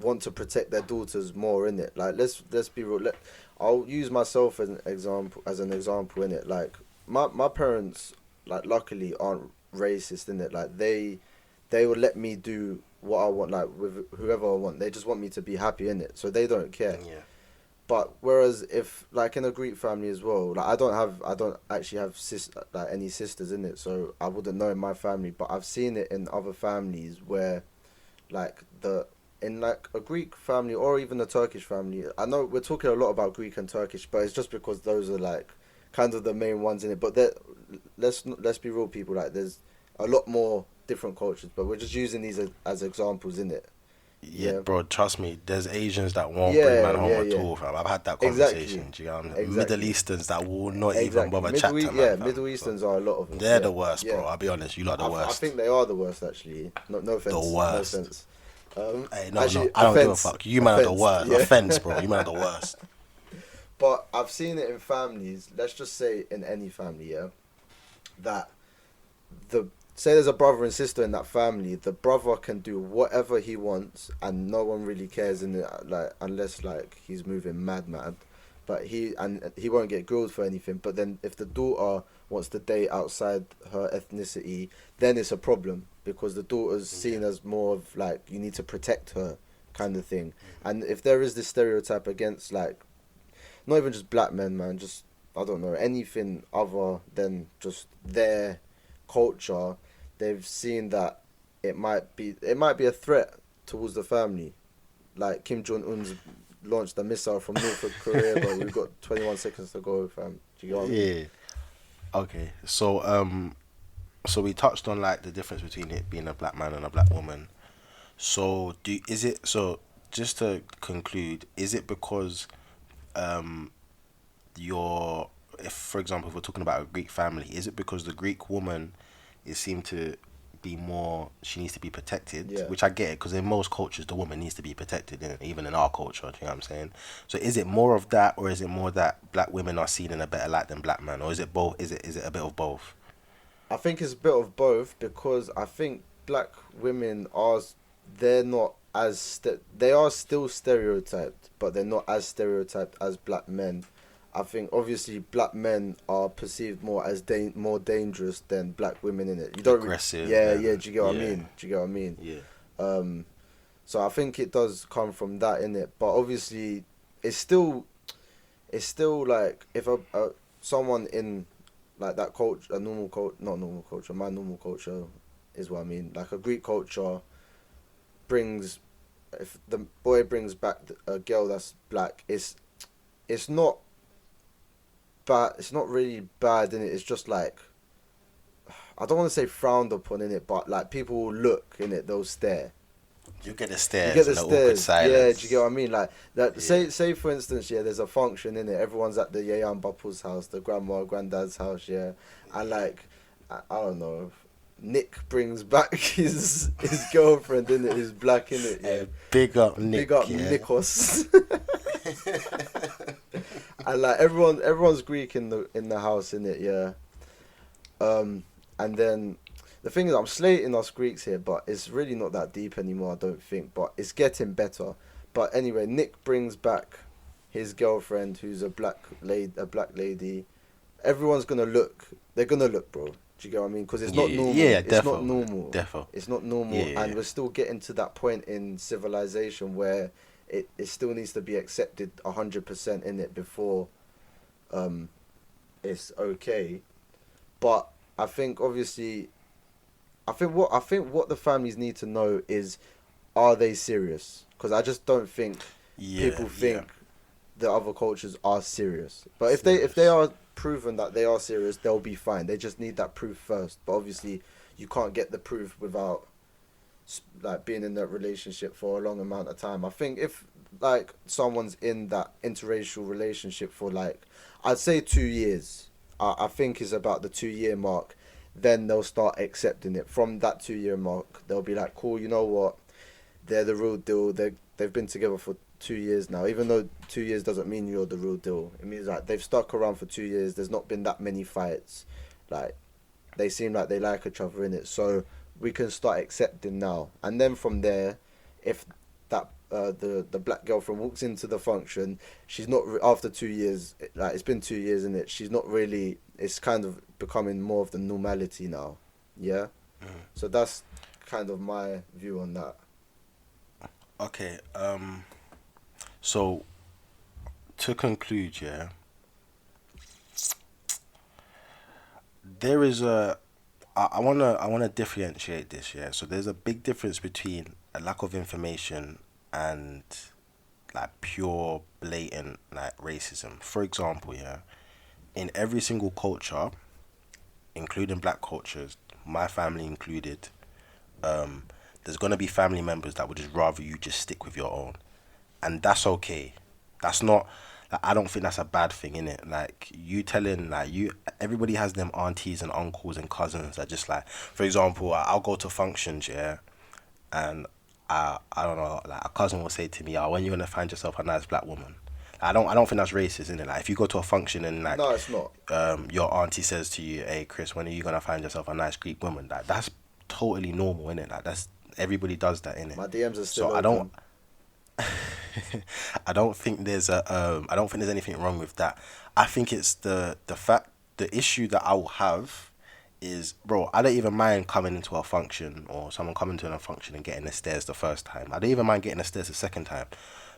want to protect their daughters more, innit? Like, let's be real. I'll use myself as an example, innit? Like, my parents, like, luckily aren't racist, innit? Like, they will let me do what I want, like, with whoever I want. They just want me to be happy, innit? So they don't care. Yeah. But whereas if, like, in a Greek family as well, like, I don't actually have any sisters in it, so I wouldn't know in my family. But I've seen it in other families where, like, in like a Greek family or even a Turkish family. I know we're talking a lot about Greek and Turkish, but it's just because those are like kind of the main ones in it. But let's be real, people. Like, there's a lot more different cultures, but we're just using these as examples, in it. Yeah, bro, trust me, there's Asians that won't bring man home at all, fam. I've had that conversation. Exactly. Do you know what I mean? Middle Easterns that will not even bother chat to man. Yeah, Middle Easterns are a lot of them. They're the worst, bro. I'll be honest, you lot are the worst. I think they are the worst, actually. No offense. The worst. No offense. Hey, no, I don't give a fuck. You man are the worst. Yeah. Offense, bro. You man are the worst. But I've seen it in families, let's just say in any family, yeah, that say there's a brother and sister in that family, the brother can do whatever he wants and no one really cares in it, like, unless like he's moving mad, but he won't get grilled for anything. But then if the daughter wants to date outside her ethnicity, then it's a problem, because the daughter's seen as more of like, you need to protect her kind of thing. And if there is this stereotype against, like, not even just black men, man, just, I don't know, anything other than just their culture, they've seen that it might be a threat towards the family. Like, Kim Jong-un's launched a missile from North Korea, but we've got 21 seconds to go, fam. Do you get what I mean? Yeah. Okay. So we touched on like the difference between it being a black man and a black woman. So just to conclude, is it because if for example, if we're talking about a Greek family, is it because the Greek woman seemed to be more, she needs to be protected, which I get it, because in most cultures the woman needs to be protected, even in our culture, do you know what I'm saying? So is it more of that, or is it more that black women are seen in a better light than black men, or is it both? Is it a bit of both? I think it's a bit of both, because I think black women they are still stereotyped, but they're not as stereotyped as black men. I think obviously black men are perceived more as more dangerous than black women, in it. You don't aggressive. Do you get what I mean? Do you get what I mean? Yeah. So I think it does come from that, in it. But obviously, it's still like, if someone in like that culture, my normal culture is what I mean. Like, a Greek culture if the boy brings back a girl that's black, it's not bad. It's not really bad, in it. It's just like, I don't want to say frowned upon, in it, but like, people will look, in it. They'll stare. You get the stares. Awkward silence. Yeah, do you get what I mean? Like that. Yeah. Say for instance, there's a function, in it. Everyone's at the Yayan Bapu's house, the grandma, granddad's house, and like, I don't know, Nick brings back his girlfriend, in it, who's black, in it. Yeah. Big up Nick. Big up Nikos. And like everyone's Greek in the house, innit? Yeah. And then the thing is, I'm slating us Greeks here, but it's really not that deep anymore, I don't think. But it's getting better. But anyway, Nick brings back his girlfriend, who's a black lady. Everyone's gonna look. They're gonna look, bro. Do you get what I mean? Because it's not normal. Yeah, it's not normal. Defo. It's not normal, Yeah. and we're still getting to that point in civilization where it still needs to be accepted 100% in it before it's okay. But I think obviously, I think what the families need to know is, are they serious? Because I just don't think people think the other cultures are serious. But if they are proven that they are serious, they'll be fine. They just need that proof first. But obviously, you can't get the proof without like being in that relationship for a long amount of time. I think if like someone's in that interracial relationship for like, I'd say 2 years. I think is about the 2 year mark. Then they'll start accepting it. From that 2 year mark, they'll be like, cool. You know what? They're the real deal. They've been together for 2 years now. Even though 2 years doesn't mean you're the real deal. It means like they've stuck around for 2 years. There's not been that many fights. Like they seem like they like each other in it. So we can start accepting now. And then from there, if that the black girlfriend walks into the function, she's not after 2 years. Like it's been 2 years in it. She's not really. It's kind of becoming more of the normality now. Yeah. So that's kind of my view on that. Okay. So to conclude, there is I wanna differentiate this, So there's a big difference between a lack of information and like pure blatant like racism. For example, in every single culture, including black cultures, my family included, there's gonna be family members that would just rather you just stick with your own, and that's okay. That's not. Like, I don't think that's a bad thing, innit? Like you telling like you, everybody has them aunties and uncles and cousins that just like, for example, I'll go to functions, and I don't know, like a cousin will say to me, "Oh, when you gonna find yourself a nice black woman?" I don't think that's racist, innit? Like if you go to a function and like, No, it's not. your auntie says to you, "Hey, Chris, when are you gonna find yourself a nice Greek woman?" Like that's totally normal, innit? Like that's everybody does that, innit? My DMs are still So open. I don't think there's I don't think there's anything wrong with that. I think it's the issue that I will have is, bro, I don't even mind coming into a function or someone coming to a function and getting the stairs the first time. I don't even mind getting the stairs the second time.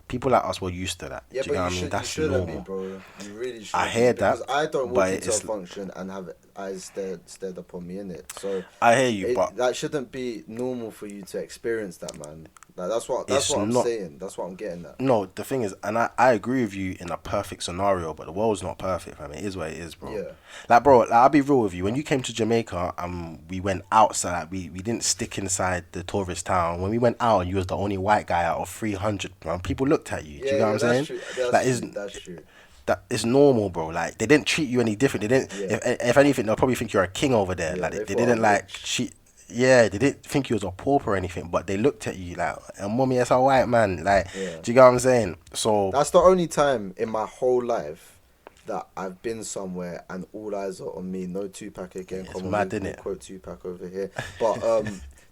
People like us were used to that. Yeah, Do you know what I mean? you That's shouldn't be, normal. bro. You really should. I hear that, Because I don't walk but into a it's function and have eyes stared upon me in it. So I hear you, but that shouldn't be normal for you to experience that, man. Like that's what it's I'm not. saying. That's what I'm getting at. No, the thing is, and I agree with you in a perfect scenario, but the world's not perfect, fam. It is what it is, bro. Yeah. Like, bro, like, I'll be real with you. When you came to Jamaica, we went outside. We didn't stick inside the tourist town. When we went out, and you was the only white guy out of 300, bro. People looked at you. Do you know what I'm saying? True. That's true. That it's normal, bro. Like they didn't treat you any different. They didn't. Yeah. If anything, they'll probably think you're a king over there. Yeah, Like they they thought didn't I'm like rich. cheat. Yeah, they didn't think you was a pauper or anything, but they looked at you like, "Mommy, that's a white man." Like, Yeah. do you get what I'm saying? So That's the only time in my whole life that I've been somewhere and all eyes are on me. No Tupac again. It's Come on, mad, we'll innit? quote Tupac over here. But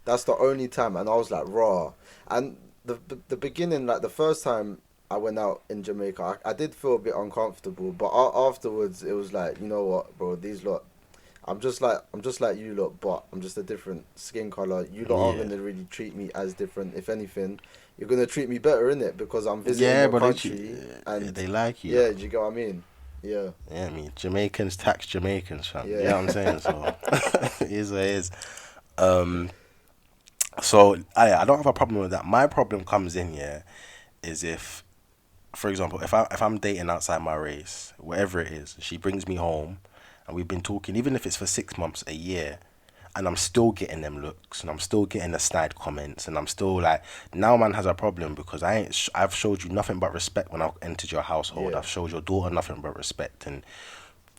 that's the only time, and I was like raw. And the beginning, like the first time I went out in Jamaica, I did feel a bit uncomfortable. But afterwards, it was like, you know what, bro, these lot. I'm just like you lot, but I'm just a different skin color. You lot aren't yeah, gonna really treat me as different. If anything, you're gonna treat me better, innit? Because I'm visiting yeah, your but country, and they like you. yeah, do you get what I mean? Yeah, Yeah, I mean Jamaicans tax Jamaicans, fam. yeah. You know what I'm saying? So it is what it is. Um, so I don't have a problem with that. My problem comes in is if, for example, if I'm dating outside my race, whatever it is, she brings me home, and we've been talking, even if it's for 6 months, a year, and I'm still getting them looks, and I'm still getting the snide comments, and I'm still like, now man has a problem because I've showed you nothing but respect when I entered your household. Yeah. I've showed your daughter nothing but respect, and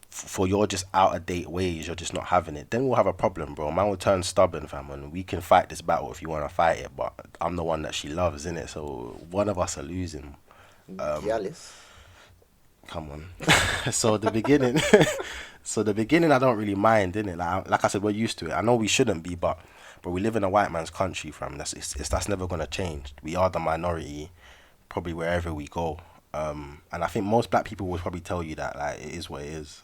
for your just out of date ways, you're just not having it. Then we'll have a problem, bro. Man will turn stubborn, fam, and we can fight this battle if you want to fight it. But I'm the one that she loves, innit? So one of us are losing. Gyalis. Come on. So the beginning, I don't really mind, innit? Like I said, we're used to it. I know we shouldn't be, but we live in a white man's country, fam. That's never gonna change. We are the minority, probably wherever we go. And I think most black people will probably tell you that like it is what it is.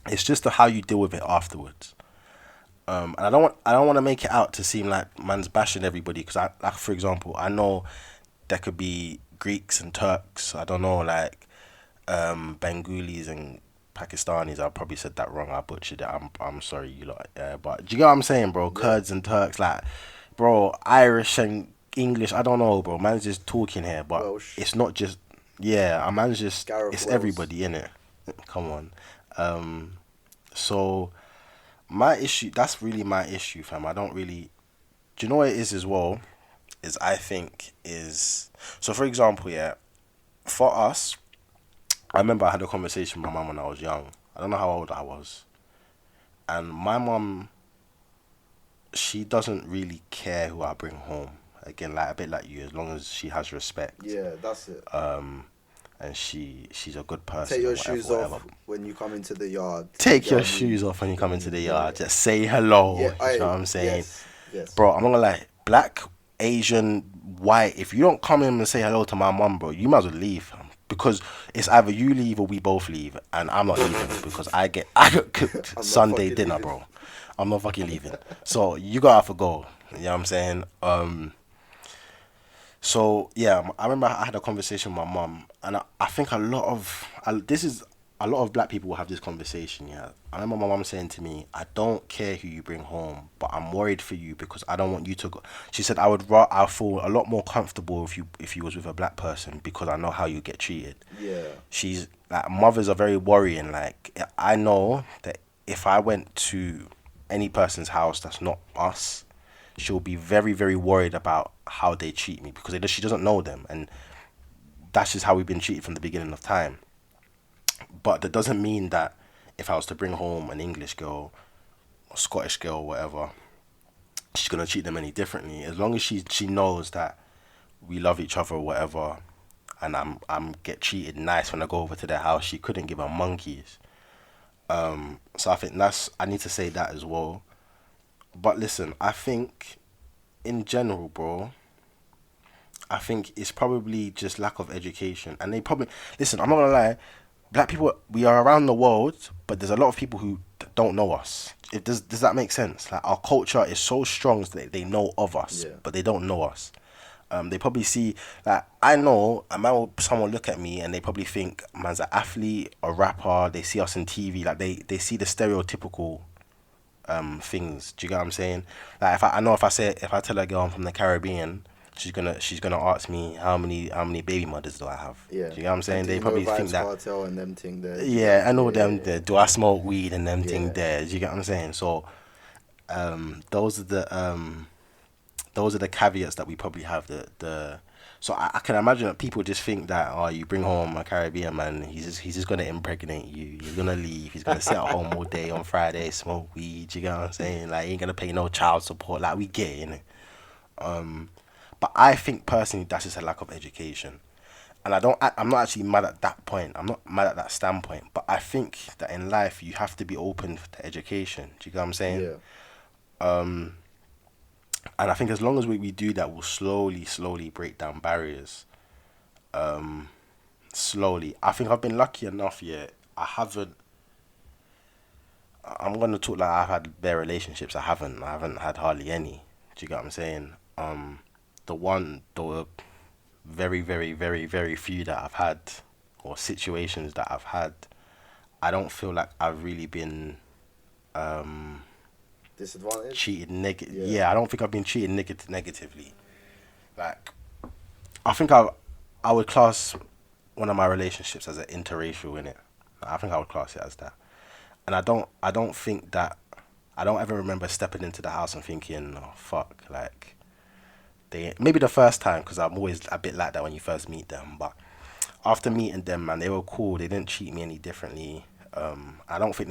It's just how you deal with it afterwards. And I don't want to make it out to seem like man's bashing everybody because like for example, I know there could be Greeks and Turks. I don't know, like Bengalis and Pakistanis. I probably said that wrong. I butchered it. I'm sorry, you lot. But do you get what I'm saying, bro? Yeah. Kurds and Turks, like, bro, Irish and English. I don't know, bro. Man's just talking here, but Welsh. it's not just. Yeah, a man's just. Gareth It's Wells. everybody in it. Come on. So my issue. That's really my issue, fam. I don't really. Do you know what it is as well? Is I think is so. For example, yeah, for us. I remember I had a conversation with my mum when I was young. I don't know how old I was. And my mum, she doesn't really care who I bring home. Again, like a bit like you, as long as she has respect. Yeah, that's it. And she's a good person. Take your whatever, shoes whatever. off when you come into the yard. Take You know your what I mean? shoes off when you come into the yard. Just say hello. Yeah, You know what I'm saying? Yes, yes. Bro, I'm not gonna lie. Black, Asian, white, if you don't come in and say hello to my mum, bro, you might as well leave, fam. Because it's either you leave or we both leave, and I'm not leaving because I get cooked I'm not Sunday fucking dinner, leaving. bro. I'm not fucking leaving. So you gotta have to go. You know what I'm saying? So yeah, I remember I had a conversation with my mum, and I think a lot of black people will have this conversation. Yeah, I remember my mum saying to me, "I don't care who you bring home, but I'm worried for you because I don't want you to go." She said, I feel a lot more comfortable if you was with a black person because I know how you get treated." Yeah. She's like, mothers are very worrying. Like, I know that if I went to any person's house that's not us, she'll be very, very worried about how they treat me because she doesn't know them, and that's just how we've been treated from the beginning of time. But that doesn't mean that if I was to bring home an English girl, or Scottish girl, or whatever, she's gonna treat them any differently. As long as she knows that we love each other, or whatever, and I'm get treated nice when I go over to their house. She couldn't give her monkeys. So I think I need to say that as well. But listen, I think in general, bro, I think it's probably just lack of education, and they probably listen. I'm not gonna lie, black people, we are around the world, but there's a lot of people who don't know us. Does that make sense? Like our culture is so strong that they know of us, Yeah. but they don't know us. They probably see like I know a man will someone look at me and they probably think man's an athlete, a rapper. They see us in TV, like they see the stereotypical things. Do you get what I'm saying? Like I know if I tell a girl I'm from the Caribbean, she's gonna ask me how many baby mothers do I have? Yeah. Do you get what I'm saying? And do They you probably know think Vibes that. Cartel and them thing there. Yeah, I know them. Yeah. Do I smoke weed and them thing Yeah. there? Do you get what I'm saying? So, those are the caveats that we probably have. So I can imagine that people just think that you bring home a Caribbean man, he's just gonna impregnate you. He's gonna leave. He's gonna sit at home all day on Friday, smoke weed. You get what I'm saying? Like he ain't gonna pay no child support. Like we get it, innit? But I think personally that's just a lack of education. And I'm not actually mad at that point. I'm not mad at that standpoint. But I think that in life you have to be open to education. Do you get what I'm saying? Yeah. And I think as long as we do that, we'll slowly break down barriers. Slowly. I think I've been lucky enough, yeah. I'm gonna talk like I've had bare relationships. I haven't had hardly any. Do you get what I'm saying? The very, very, very, very few that I've had, or situations that I've had, I don't feel like I've really been Disadvantage. cheated negative. Yeah. Yeah, I don't think I've been treated negatively. Like, I think I would class one of my relationships as an interracial in it. I think I would class it as that. And I don't think that I don't ever remember stepping into the house and thinking, oh fuck, like maybe the first time because I'm always a bit like that when you first meet them, but after meeting them, man, they were cool. They didn't treat me any differently. I don't think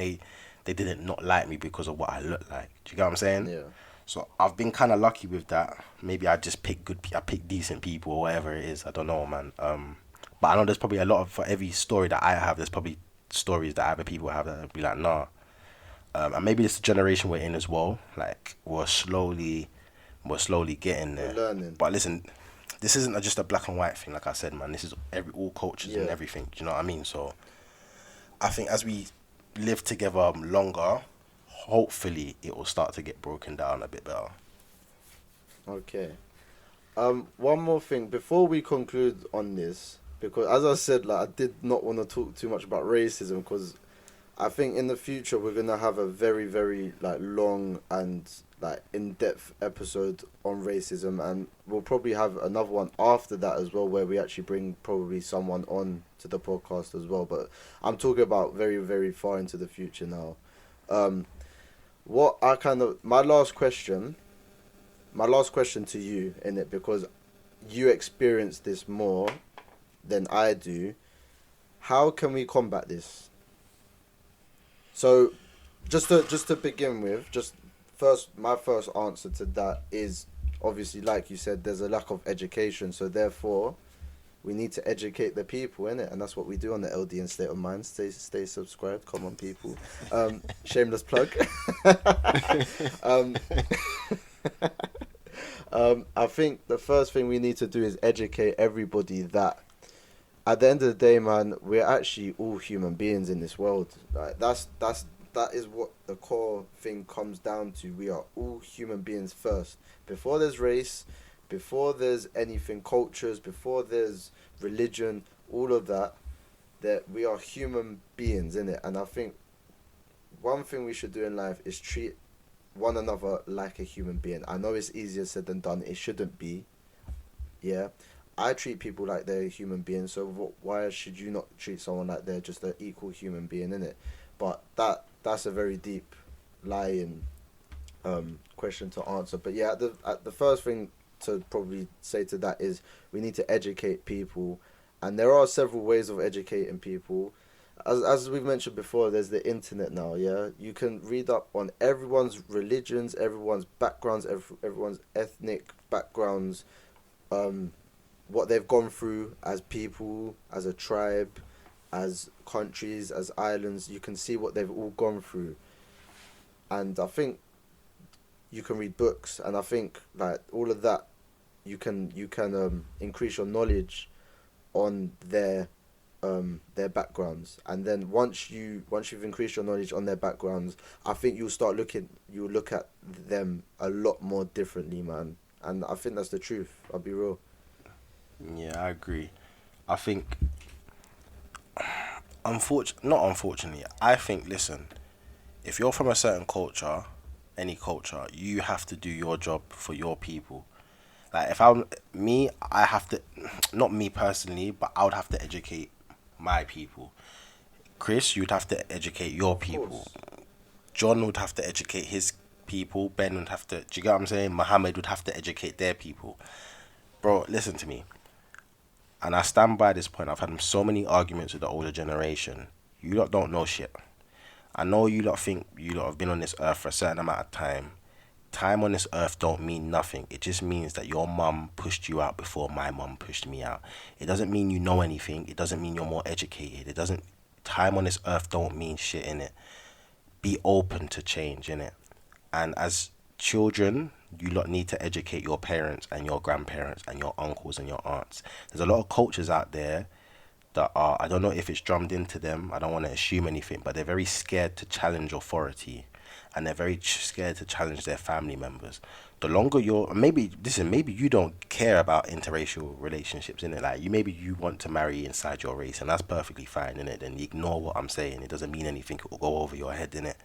they didn't not like me because of what I look like. Do you get what I'm saying? Yeah. So I've been kind of lucky with that. Maybe I just pick decent people or whatever it is. I don't know, man. But I know there's probably a lot of, for every story that I have, there's probably stories that other people have that would be like, nah. And maybe it's the generation we're in as well. Like we're slowly getting We're there. learning. But listen, this isn't just a black and white thing. Like I said, man, this is all cultures and Yeah. everything. Do you know what I mean? So I think as we live together longer, hopefully it will start to get broken down a bit better. Okay. One more thing before we conclude on this, because as I said, like I did not want to talk too much about racism, because I think in the future we're gonna have a very, very like long and like in-depth episode on racism, and we'll probably have another one after that as well, where we actually bring probably someone on to the podcast as well. But I'm talking about very, very far into the future now. What I kind of my last question to you in it, because you experience this more than I do. How can we combat this? So, just to begin with, my first answer to that is obviously, like you said, there's a lack of education. So therefore, we need to educate the people, innit? And that's what we do on the LD and State of Mind. Stay subscribed. Come on, people. Shameless plug. um, I think the first thing we need to do is educate everybody that at the end of the day, man, we're actually all human beings in this world. Like that is what the core thing comes down to. We are all human beings first. Before there's race, before there's anything, cultures, before there's religion, all of that, that we are human beings, innit? And I think one thing we should do in life is treat one another like a human being. I know it's easier said than done. It shouldn't be. Yeah. I treat people like they're a human being, so why should you not treat someone like they're just an equal human being, innit? But that's a very deep lying question to answer. But yeah, the first thing to probably say to that is we need to educate people, and there are several ways of educating people. As we've mentioned before, there's the internet now. Yeah, you can read up on everyone's religions, everyone's backgrounds, everyone's ethnic backgrounds, what they've gone through as people, as a tribe, as countries, as islands. You can see what they've all gone through, and I think you can read books, and I think like all of that, you can increase your knowledge on their backgrounds, and then once you've increased your knowledge on their backgrounds, I think you'll look at them a lot more differently, man. And I think that's the truth. I'll be real. Yeah, I agree. I think, not unfortunately, I think, listen, if you're from a certain culture, any culture, you have to do your job for your people. Like, if I have to, not me personally, but I would have to educate my people. Chris, you'd have to educate your people. John would have to educate his people. Ben would have to, do you get what I'm saying? Mohammed would have to educate their people. Bro, listen to me. And I stand by this point. I've had so many arguments with the older generation. You lot don't know shit. I know you lot think you lot have been on this earth for a certain amount of time. Time on this earth don't mean nothing. It just means that your mum pushed you out before my mum pushed me out. It doesn't mean you know anything. It doesn't mean you're more educated. Time on this earth don't mean shit, innit? Be open to change, innit? And as children, you lot need to educate your parents and your grandparents and your uncles and your aunts. There's a lot of cultures out there that are, I don't know if it's drummed into them, I don't want to assume anything, but they're very scared to challenge authority, and they're very scared to challenge their family members. The longer maybe you don't care about interracial relationships, innit? Like, maybe you want to marry inside your race, and that's perfectly fine, innit? Then ignore what I'm saying. It doesn't mean anything. It will go over your head, innit?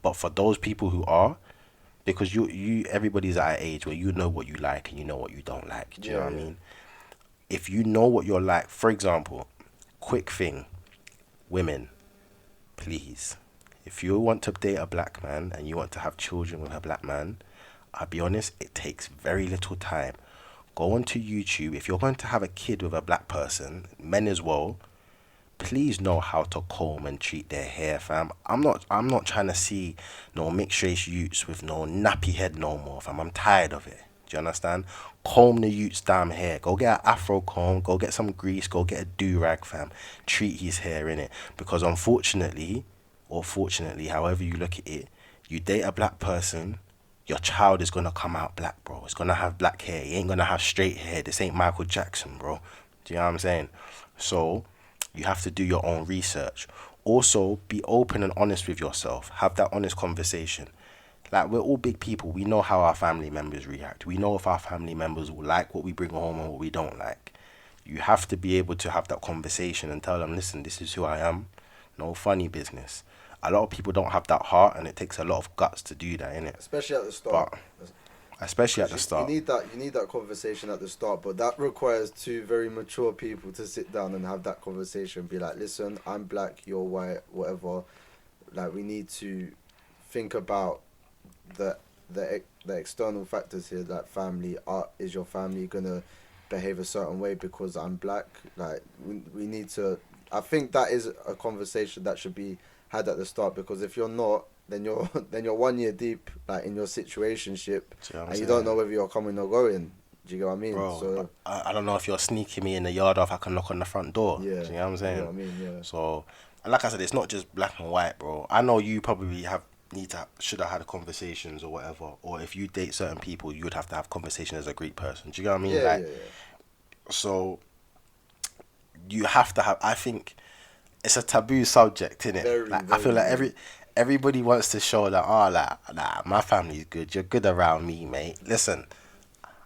But for those people who are, because everybody's at an age where you know what you like and you know what you don't like. Do you know what I mean? If you know what you're like, for example, quick thing, women, please, if you want to date a black man and you want to have children with a black man, I'll be honest, it takes very little time. Go onto YouTube. If you're going to have a kid with a black person, men as well, please know how to comb and treat their hair, fam. I'm not trying to see no mixed race youths with no nappy head no more, fam. I'm tired of it. Do you understand? Comb the youth's damn hair. Go get an afro comb. Go get some grease. Go get a do-rag, fam. Treat his hair, innit? Because unfortunately, or fortunately, however you look at it, you date a black person, your child is gonna come out black, bro. It's gonna have black hair. He ain't gonna have straight hair. This ain't Michael Jackson, bro. Do you know what I'm saying? So you have to do your own research. Also, be open and honest with yourself. Have that honest conversation. Like, we're all big people. We know how our family members react. We know if our family members will like what we bring home and what we don't like. You have to be able to have that conversation and tell them, listen, this is who I am. No funny business. A lot of people don't have that heart, and it takes a lot of guts to do that, innit? Especially at the start. Especially at the start. You need that conversation at the start, but that requires two very mature people to sit down and have that conversation. Be like, listen, I'm black, you're white, whatever. Like, we need to think about the external factors here. Like, family. Is your family gonna behave a certain way because I'm black? Like, we need to. I think that is a conversation that should be had at the start, because if you're not, then you're 1 year deep, like, in your situationship, and you don't know whether you're coming or going. Do you get what I mean? Bro, so I don't know if you're sneaking me in the yard or if I can knock on the front door. Yeah, do you know what I'm saying? You know what I mean? Yeah. So, and like I said, it's not just black and white, bro. I know you probably should have had conversations or whatever, or if you date certain people, you would have to have conversations as a Greek person. Do you get what I mean? Yeah. So you have to have. I think it's a taboo subject, innit? I feel like everybody wants to show that, nah, my family's good. You're good around me, mate. Listen,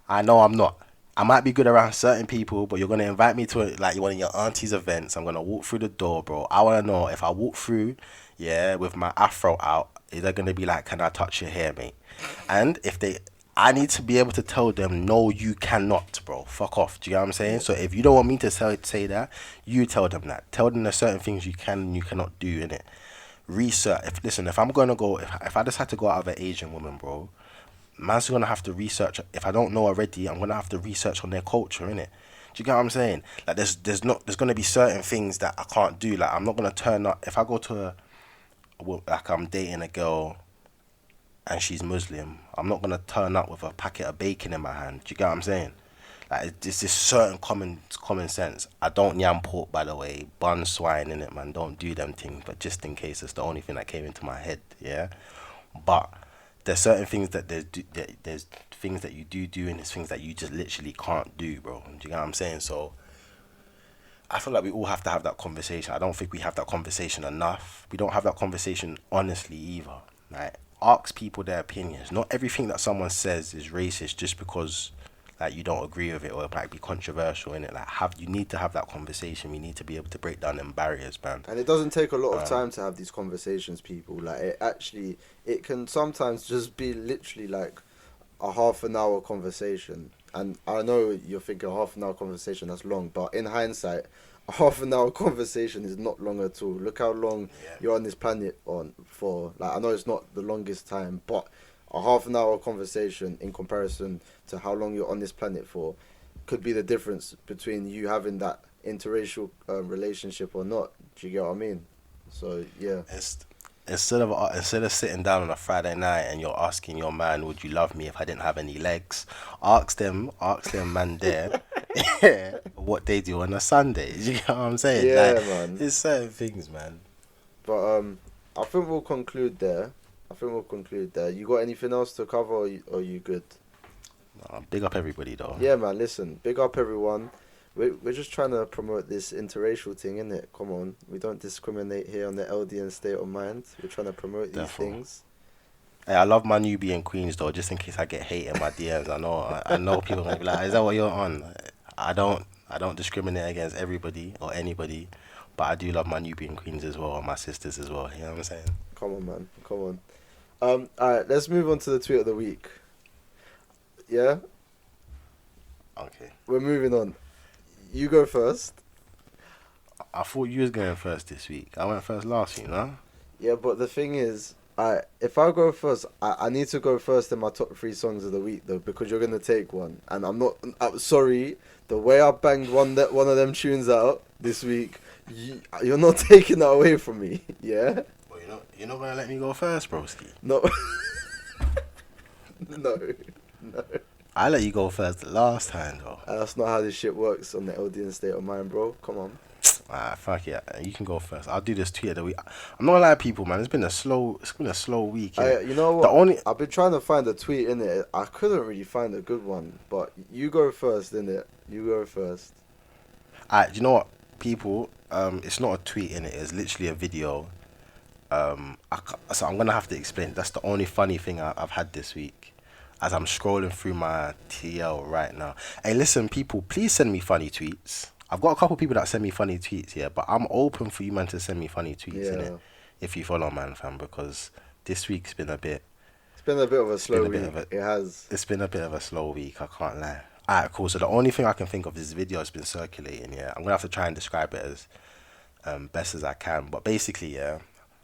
I know I'm not. I might be good around certain people, but you're gonna invite me to one of your auntie's events. I'm gonna walk through the door, bro. I wanna know if I walk through, with my afro out, is they gonna be like, can I touch your hair, mate? And I need to be able to tell them, no, you cannot, bro. Fuck off. Do you know what I'm saying? So if you don't want me to say that, you tell them that. Tell them there's certain things you can and you cannot do, innit? Research. If I'm gonna go, if I decide to go out with an Asian woman, bro, man's gonna have to research. If I don't know already, I'm gonna have to research on their culture, innit? Do you get what I'm saying? Like, there's gonna be certain things that I can't do. Like, I'm not gonna turn up if I go to I'm dating a girl and she's Muslim. I'm not gonna turn up with a packet of bacon in my hand. Do you get what I'm saying? Like, it's this certain common sense. I don't yam pork, by the way. Bun swine in it, man. Don't do them things. But just in case, it's the only thing that came into my head. Yeah. But there's certain things that there's things that you do, and there's things that you just literally can't do, bro. Do you get what I'm saying? So I feel like we all have to have that conversation. I don't think we have that conversation enough. We don't have that conversation honestly either. Like, ask people their opinions. Not everything that someone says is racist just because, like, you don't agree with it or it might be controversial, innit? Like, you need to have that conversation. We need to be able to break down them barriers, man. And it doesn't take a lot of time to have these conversations, people. Like, it can sometimes just be literally like a half an hour conversation. And I know you're thinking a half an hour conversation, that's long, but in hindsight, a half an hour conversation is not long at all. Look how long you're on this planet for. Like, I know it's not the longest time, but a half an hour conversation in comparison to how long you're on this planet for could be the difference between you having that interracial relationship or not. Do you get what I mean? So, yeah. Instead of sitting down on a Friday night and you're asking your man, would you love me if I didn't have any legs? Ask them man there what they do on a Sunday. You know what I'm saying? Yeah, man. It's certain things, man. But I think we'll conclude there. You got anything else to cover, or you good? Big up everybody, though. Yeah, man, listen. Big up everyone. We're just trying to promote this interracial thing, innit? Come on. We don't discriminate here on the LDN state of mind. We're trying to promote these things. Hey, I love my Nubian queens, though, just in case I get hate in my DMs. I know people are going to be like, is that what you're on? I don't discriminate against everybody or anybody, but I do love my Nubian queens as well, and my sisters as well. You know what I'm saying? Come on, man. Come on. Alright, let's move on to the tweet of the week. Yeah? Okay. We're moving on. You go first. I thought you was going first this week. I went first last week, no? Yeah, but the thing is, if I go first, I need to go first in my top 3 songs of the week, though, because you're gonna take one, and I'm sorry. The way I banged one of them tunes out this week, you're not taking that away from me, yeah? Well, you're not gonna let me go first, broski. No. No. I let you go first the last time, though. That's not how this shit works on the LDN State of Mind, bro. Come on. Fuck it. You can go first. I'll do this tweet of the week. I'm not gonna lie, people, man. It's been a slow week. You know what? I've been trying to find a tweet in it. I couldn't really find a good one, but you go first, innit? You go first. Alright, you know what, people? It's not a tweet in it. It's literally a video. So I'm gonna have to explain. That's the only funny thing I've had this week. As I'm scrolling through my TL right now. Hey, listen, people, please send me funny tweets. I've got a couple people that send me funny tweets, yeah, but I'm open for you, man, to send me funny tweets, innit? If you follow, man, fam, because this week's been a bit... It's been a bit of a slow week. It has. It's been a bit of a slow week, I can't lie. Alright, cool. So the only thing I can think of is this video has been circulating, yeah. I'm going to have to try and describe it as best as I can. But basically, yeah,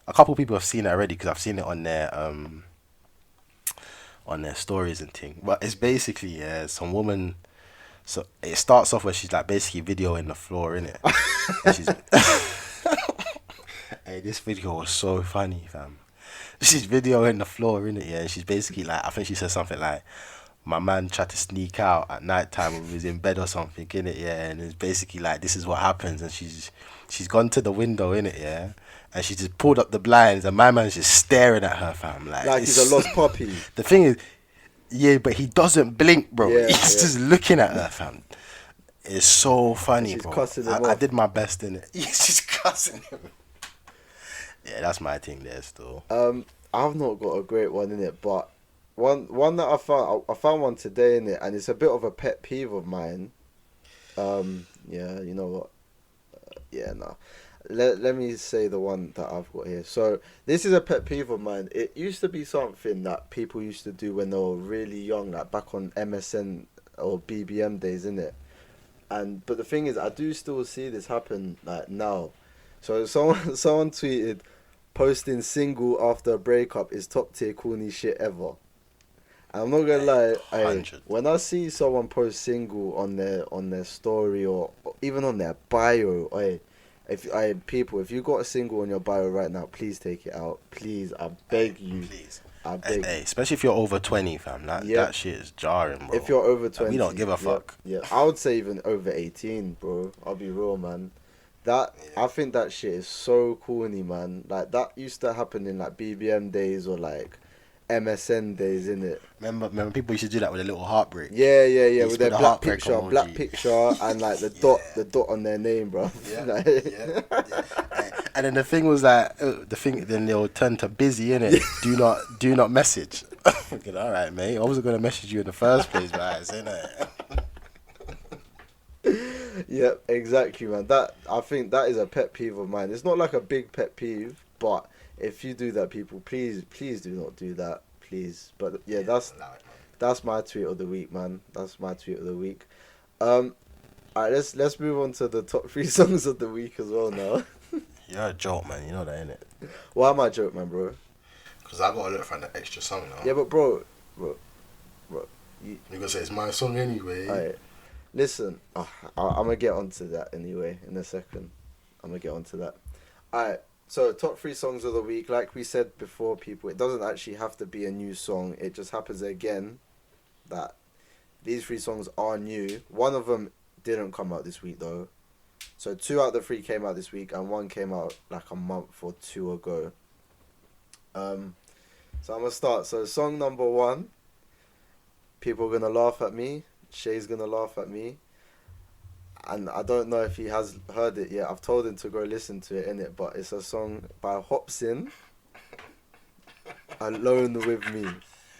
a couple people have seen it already because I've seen it on their stories and thing. But it's basically, yeah, some woman... So it starts off where she's like basically videoing the floor, innit? Hey, this video was so funny, fam. She's videoing the floor, innit? Yeah, and she's basically like, I think she said something like, my man tried to sneak out at night time when he was in bed or something, innit? Yeah, and it's basically like, this is what happens. And she's gone to the window, innit? Yeah, and she just pulled up the blinds, and my man's just staring at her, fam. Like he's a lost puppy. The thing is, yeah, but he doesn't blink, bro. Yeah, he's just looking at her, fam. It's so funny, bro. I did my best in it. She's cussing him. Yeah, that's my thing there still. I've not got a great one in it, but one that I found one today in it, and it's a bit of a pet peeve of mine. Yeah, you know what? Let me say the one that I've got here. So this is a pet peeve of mine. It used to be something that people used to do when they were really young, like back on MSN or BBM days, innit? But the thing is, I do still see this happen like now. So someone tweeted, posting single after a breakup is top tier corny shit ever. And I'm not gonna lie, when I see someone post single on their story or even on their bio, if you got a single on your bio right now, please take it out. Please, I beg you. Please. I beg you. Especially if you're over 20, fam. That shit is jarring, bro. If you're over 20. We don't give a fuck. Yeah, I would say even over 18, bro. I'll be real, man. I think that shit is so corny, man. Like, that used to happen in, like, BBM days or, like, MSN days, innit? Remember people used to do that with a little heartbreak? Yeah, with their black picture and, like, the dot on their name, bro. Yeah. And then the thing was like, then they'll turn to busy, innit? Do not message. All right, mate. I wasn't going to message you in the first place, but innit? Yep, exactly, man. I think that is a pet peeve of mine. It's not like a big pet peeve, but if you do that, people, please do not do that, please. But yeah, that's my tweet of the week, man. That's my tweet of the week. Alright, let's move on to the top 3 songs of the week as well now. You're a joke, man. You know that, innit? Why am I a joke, man, bro? Because I gotta look for an extra song now. Yeah, but bro, you're gonna say it's my song anyway. Alright. Listen, I'm going to get onto that anyway in a second. I'm going to get onto that. Alright, so top 3 songs of the week. Like we said before, people, it doesn't actually have to be a new song. It just happens again that these 3 songs are new. One of them didn't come out this week, though. So 2 out of the 3 came out this week, and 1 came out like a month or 2 ago. So I'm going to start. So song number 1, people are going to laugh at me. Shay's gonna laugh at me, and I don't know if he has heard it yet. I've told him to go listen to it, innit? But it's a song by Hopsin, Alone With Me.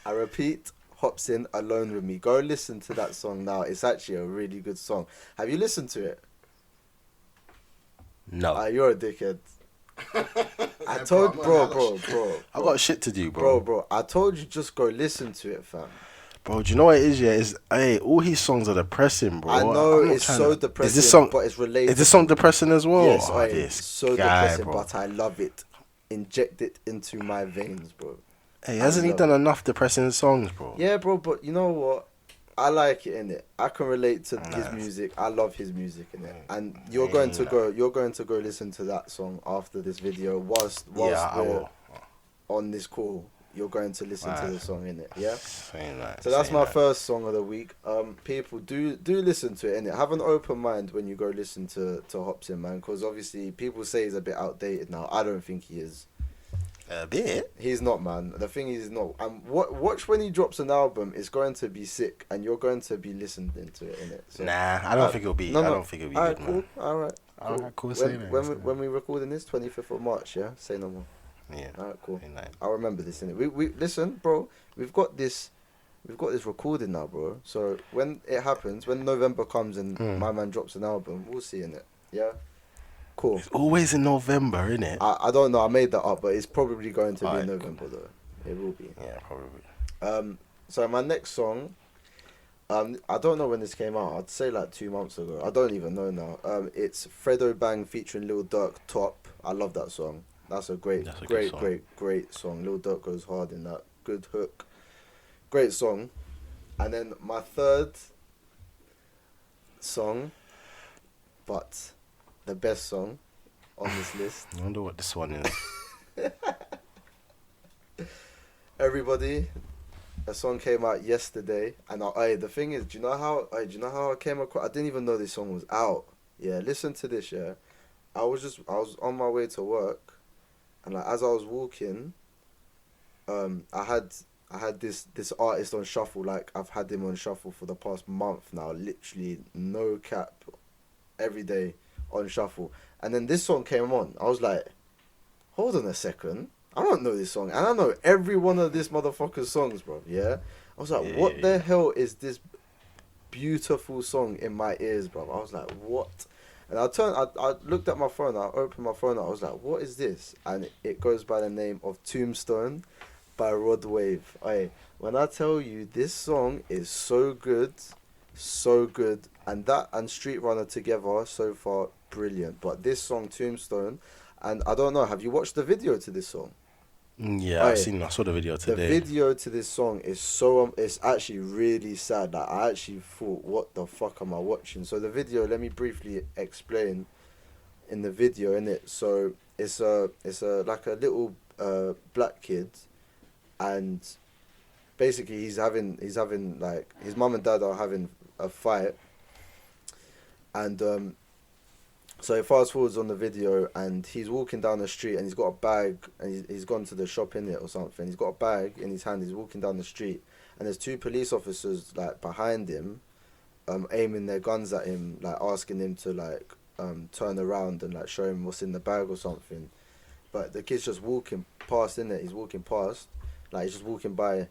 I repeat, Hopsin, Alone With Me. Go listen to that song now. It's actually a really good song. Have you listened to it? No. You're a dickhead. I told bro. I got shit to do, bro. Bro. I told you just go listen to it, fam. Bro, do you know what it is? Yeah, all his songs are depressing, bro. I know it's so depressing, but it's related. Is this song depressing as well? Yes, it's so depressing, bro. But I love it. Inject it into my veins, bro. Hey, hasn't he done enough depressing songs, bro? Yeah, bro, but you know what? I like it, innit? I can relate to his music. I love his music, innit? And you're going to go listen to that song after this video whilst we're on this call. you're going to listen to the song, innit? Yeah. Saying So that's my first song of the week. People do listen to it, innit? Have an open mind when you go listen to Hopsin, man, because obviously people say he's a bit outdated now. I don't think he is. A bit. He's not, man. The thing is, he's not. Watch when he drops an album. It's going to be sick, and you're going to be listening to it, innit? So, nah, I don't think it'll be. I don't think it'll be good, cool. man. All right. Cool. Alright, cool. When we recording this, 25th of March, yeah. Say no more. Yeah. Alright, cool. I'll remember this, innit? We listen, bro. We've got this recorded now, bro. So when it happens, when November comes and my man drops an album, we'll see, innit? Yeah. Cool. It's always in November, innit? I don't know. I made that up, but it's probably going to be in November, though. It will be. Yeah, probably. So my next song, I don't know when this came out. I'd say like 2 months ago. I don't even know now. It's Fredo Bang featuring Lil Durk, Top. I love that song. That's a great song. Lil Durk goes hard in that. Good hook. Great song. And then my third song, but the best song on this list. I wonder what this one is. Everybody, a song came out yesterday, and the thing is, do you know how I came across? I didn't even know this song was out. Yeah, listen to this. Yeah, I was on my way to work, and like as I was walking, I had this artist on shuffle. Like I've had him on shuffle for the past month now. Literally no cap, every day on shuffle. And then this song came on. I was like, hold on a second. I don't know this song. And I know every one of this motherfucker's songs, bro. Yeah? I was like, what the hell is this beautiful song in my ears, bro? I was like, what? And I looked at my phone. I opened my phone. I was like, what is this? And it goes by the name of Tombstone by Rod Wave. When I tell you, this song is so good. And Street Runner together so far, brilliant. But this song, Tombstone, and I don't know, have you watched the video to this song? Yeah, I saw the video today. The video to this song is it's actually really sad. Like, I actually thought, what the fuck am I watching? So the video, let me briefly explain. In the video, innit? So it's like a little black kid, and basically he's having like his mum and dad are having a fight, and so it fast forwards on the video, and he's walking down the street, and he's got a bag, and he's gone to the shop in it or something. He's got a bag in his hand. He's walking down the street, and there's two police officers like behind him, aiming their guns at him, like asking him to like turn around and like show him what's in the bag or something. But the kid's just walking past, innit? He's walking past, like he's just walking by,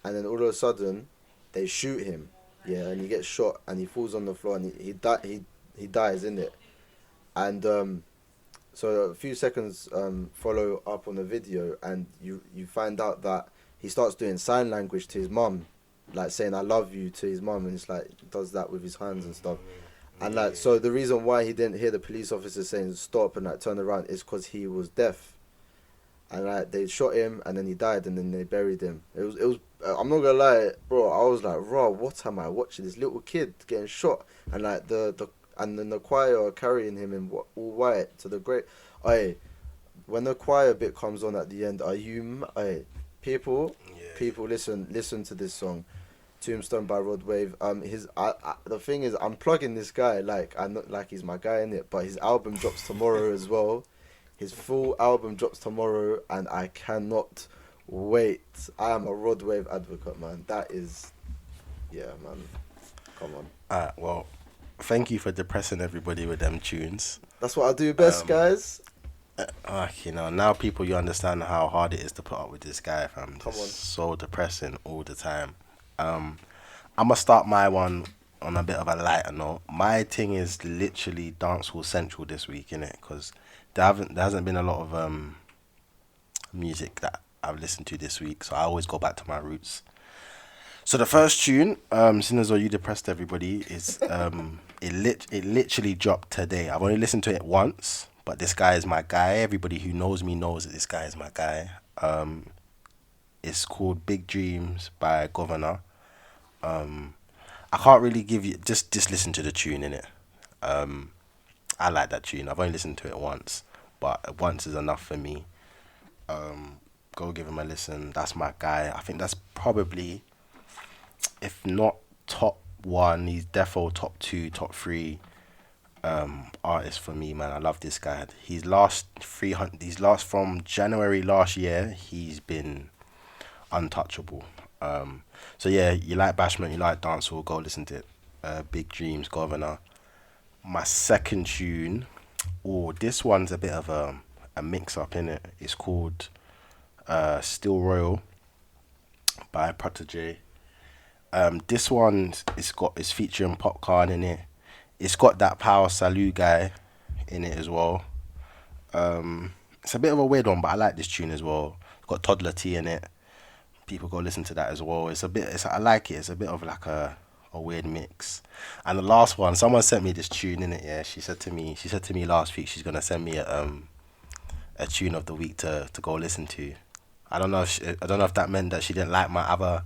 and then all of a sudden, they shoot him. Yeah, and he gets shot, and he falls on the floor, and he dies, innit? And so a few seconds follow up on the video, and you find out that he starts doing sign language to his mum, like saying "I love you" to his mum, and it's like he does that with his hands and stuff. And like, so the reason why he didn't hear the police officer saying stop and like turn around is because he was deaf. And like they shot him, and then he died, and then they buried him. It was. I'm not gonna lie, bro. I was like, raw. What am I watching? This little kid getting shot, and like and then the choir are carrying him in all white to the great. When the choir bit comes on at the end, people, listen to this song, Tombstone by Rod Wave. The thing is, I'm plugging this guy like he's my guy in it, but his album drops tomorrow as well. His full album drops tomorrow, and I cannot wait. I am a Rod Wave advocate, man. That is, yeah, man. Come on. Well, thank you for depressing everybody with them tunes. That's what I do best, guys. Now people, you understand how hard it is to put up with this guy, fam. Come on. So depressing all the time. I'm gonna start my one on a bit of a lighter note. My thing is literally dancehall central this week, innit? Because there hasn't been a lot of music that I've listened to this week, so I always go back to my roots. So the first tune, seeing as though you depressed everybody, is it literally dropped today. I've only listened to it once, but this guy is my guy. Everybody who knows me knows that this guy is my guy. It's called Big Dreams by Governor. I can't really give you just listen to the tune, innit? I like that tune. I've only listened to it once, but once is enough for me. Go give him a listen. That's my guy. I think that's probably, if not top one, he's defo top two, top three artist for me, man. I love this guy. He's last from January last year, he's been untouchable. So yeah, you like Bashment, you like dancehall, go listen to it. Big Dreams, Governor. My second tune, this one's a bit of a mix up in it. It's called Still Royal by Protege. This one is featuring Popcorn in it. It's got that Power Salute guy in it as well. It's a bit of a weird one, but I like this tune as well. It's got Toddler T in it. People go listen to that as well. I like it. It's a bit of like a weird mix. And the last one, someone sent me this tune in it. Yeah, she said to me last week she's gonna send me a tune of the week to go listen to. I don't know if that meant that she didn't like my other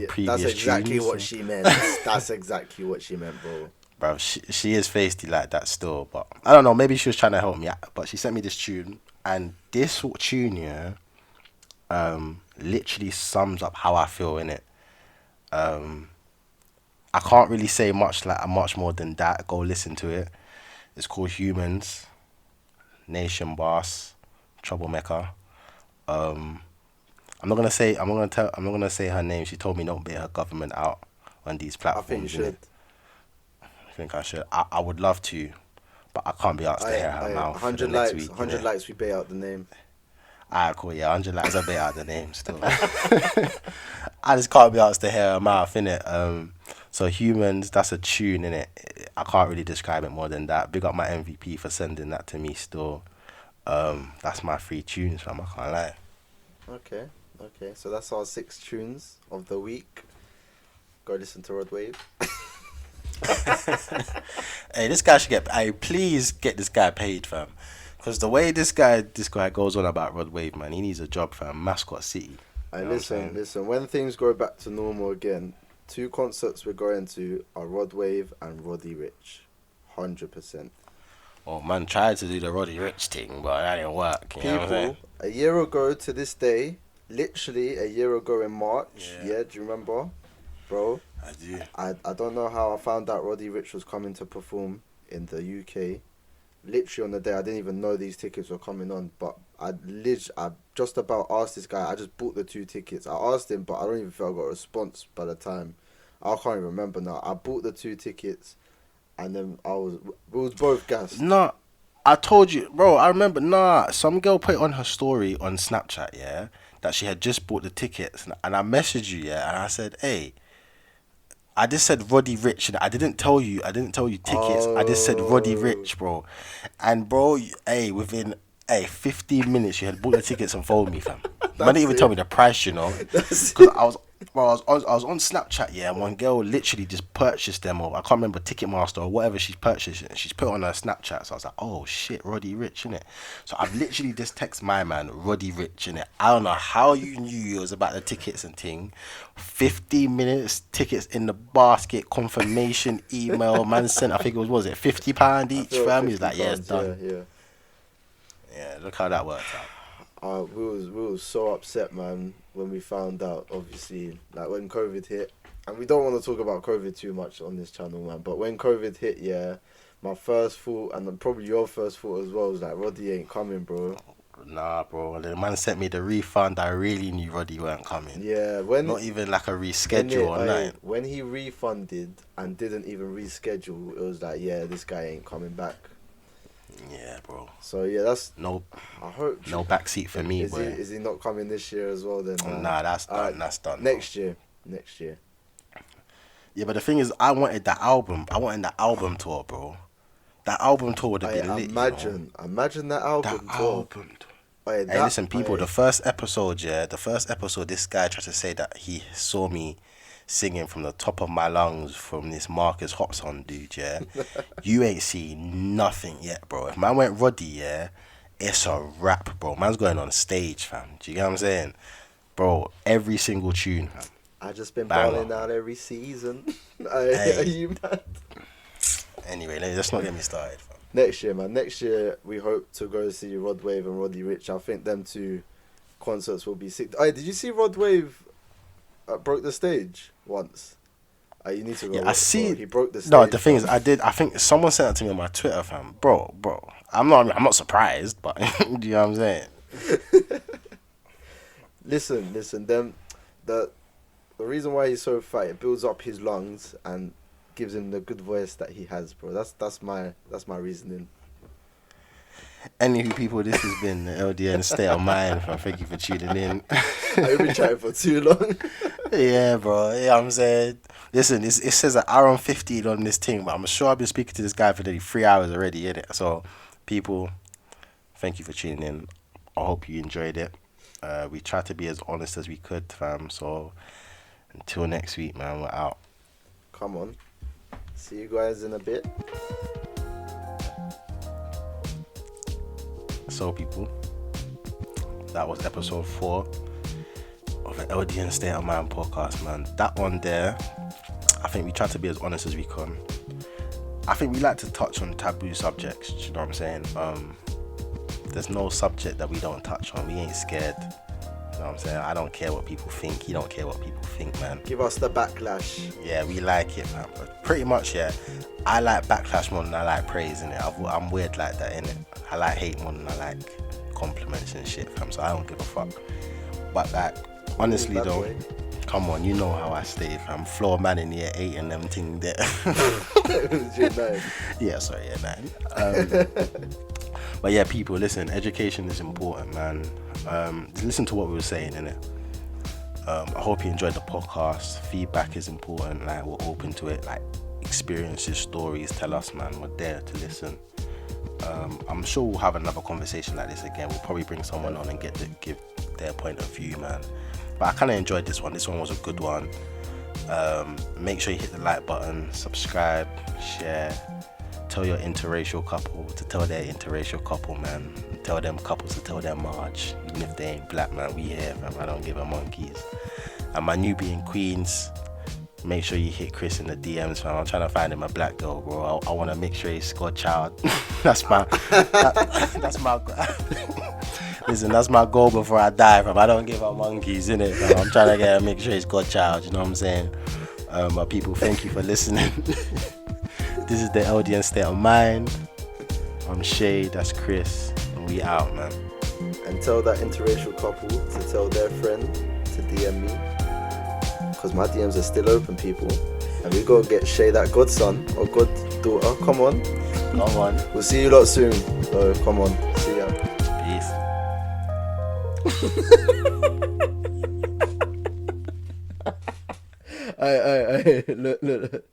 previous tunes. That's exactly what she meant. That's exactly what she meant, bro. Bro, she is feisty like that still, but I don't know, maybe she was trying to help me out. But she sent me this tune, and this tune, yeah, literally sums up how I feel in it. I can't really say much more than that. Go listen to it. It's called Humans, Nation Boss, Troublemaker. I'm not gonna say her name. She told me don't bait her government out on these platforms. I think you should. I think I should. I would love to, but I can't be asked to hear her mouth. 100 likes. 100 likes. We bait out the name. Alright, cool. Yeah, 100 likes. I bait out the name still. I just can't be asked to hear her mouth, innit? So Humans, that's a tune, innit? I can't really describe it more than that. Big up my MVP for sending that to me still. That's my 3 tunes, fam. I can't lie. Okay. So that's our 6 tunes of the week. Go listen to Rod Wave. Hey, this guy should get. Hey, please get this guy paid, fam. Because the way this guy goes on about Rod Wave, man, he needs a job, fam. Mascot City. Hey, listen. When things go back to normal again, 2 concerts we're going to are Rod Wave and Roddy Rich. 100%. Oh man, tried to do the Roddy Rich thing, but that didn't work. You know what I'm saying? A year ago to this day, literally a year ago in March. Yeah, do you remember, bro? I do. I don't know how I found out Roddy Rich was coming to perform in the UK. Literally on the day, I didn't even know these tickets were coming on, but I just about asked this guy. I just bought the 2 tickets. I asked him, but I don't even feel I got a response by the time. I can't even remember now. I bought the 2 tickets, and then we was both gassed. No, I told you, bro. I remember. Nah, some girl put it on her story on Snapchat, yeah, that she had just bought the tickets, and I messaged you, yeah, and I said, hey. I just said Roddy Rich, and I didn't tell you tickets. I just said Roddy Rich, bro. And bro, within 15 minutes, you had bought the tickets and followed me, fam. You didn't even tell me the price, you know. Because I was on Snapchat, yeah, and one girl literally just purchased them, or I can't remember, Ticketmaster or whatever she's purchased, and she's put it on her Snapchat. So I was like, oh shit, Roddy Rich, innit? So I've literally just texted my man, Roddy Rich, innit? I don't know how you knew it was about the tickets and thing. 15 minutes, tickets in the basket, confirmation email, man sent, I think it was it £50 each, fam? He's like, yeah, it's done. Yeah, look how that worked out. We was so upset, man, when we found out, obviously, like when COVID hit. And we don't want to talk about COVID too much on this channel, man, but when COVID hit, yeah, my first thought, and probably your first thought as well, was like, Roddy ain't coming, bro. Nah, bro. The man sent me the refund. I really knew Roddy weren't coming. Yeah, not even like a reschedule or nothing. When he refunded and didn't even reschedule, it was like, yeah, this guy ain't coming back. Yeah, bro. So yeah, that's I hope no backseat for me, boy. Is he not coming this year as well? Then nah, that's done. That's done. Next year. Yeah, but the thing is, I wanted the album. I wanted the album tour, bro. That album tour would have been lit. Imagine that album tour. Hey, listen, people. The first episode, this guy tried to say that he saw me singing from the top of my lungs from this Marcus Hopson dude, yeah. You ain't seen nothing yet, bro. If man went Roddy, yeah, it's a rap, bro. Man's going on stage, fam. Do you get what I'm saying? Bro, every single tune, fam. I just been balling out every season. Are you mad? Anyway, let's not get me started, fam. Next year, man. Next year, we hope to go see Rod Wave and Roddy Rich. I think them two concerts will be sick. Did you see Rod Wave broke the stage once? You need to go. Yeah, I see. He broke the stage. No, the thing is, I think someone sent it to me on my Twitter, fam. Bro. I'm not surprised, but do you know what I'm saying? Listen. The reason why he's so fat, it builds up his lungs and gives him the good voice that he has, bro. That's my reasoning. Anywho, people, this has been the LDN State of Mind. Thank you for tuning in. I've been chatting for too long. Yeah, bro. Yeah, I'm saying. Listen, it says an hour and 15 on this thing, but I'm sure I've been speaking to this guy for nearly 3 hours already, innit? So, people, thank you for tuning in. I hope you enjoyed it. We tried to be as honest as we could, fam. So, until next week, man, we're out. Come on. See you guys in a bit. So, people, that was episode 4 of the LDN State of Mind podcast, man. That one there, I think we tried to be as honest as we can. I think we like to touch on taboo subjects, you know what I'm saying? There's no subject that we don't touch on. We ain't scared. You know what I'm saying? I don't care what people think. You don't care what people think, man. Give us the backlash. Yeah, we like it, man. But pretty much, yeah, I like backlash more than I like praise, innit? I'm weird like that, innit? I like hate more than I like compliments and shit, fam. So I don't give a fuck. But like, honestly though, come on, you know how I stay, fam. Floor man in here 8 and them thing there. Yeah, sorry, yeah, 9. But yeah, people, listen, education is important, man. Listen to what we were saying, innit? I hope you enjoyed the podcast. Feedback is important. Like, we're open to it. Like, experiences, stories, tell us, man. We're there to listen. I'm sure we'll have another conversation like this again. We'll probably bring someone on and give their point of view, man. But I kind of enjoyed this one. This one was a good one. Make sure you hit the like button, subscribe, share. Tell your interracial couple to tell their interracial couple, man. Tell them couples to tell their Marge. Even if they ain't black, man, we here, man. I don't give a monkeys. And my newbie in Queens, make sure you hit Chris in the DMs, man. I'm trying to find him a black girl, bro. I want to make sure he's godchild. That's my listen, that's my goal before I die, fam. I don't give a monkeys, innit, fam. I'm trying to make sure he's godchild, you know what I'm saying? My people, thank you for listening. This is the LDN State of Mind. I'm Shay, that's Chris, and we out, man. And tell that interracial couple to tell their friend to DM me. Because my DMs are still open, people. And we gotta get Shay that godson or goddaughter. Come on. We'll see you lot soon. So come on. See ya. Peace. Aye. Look.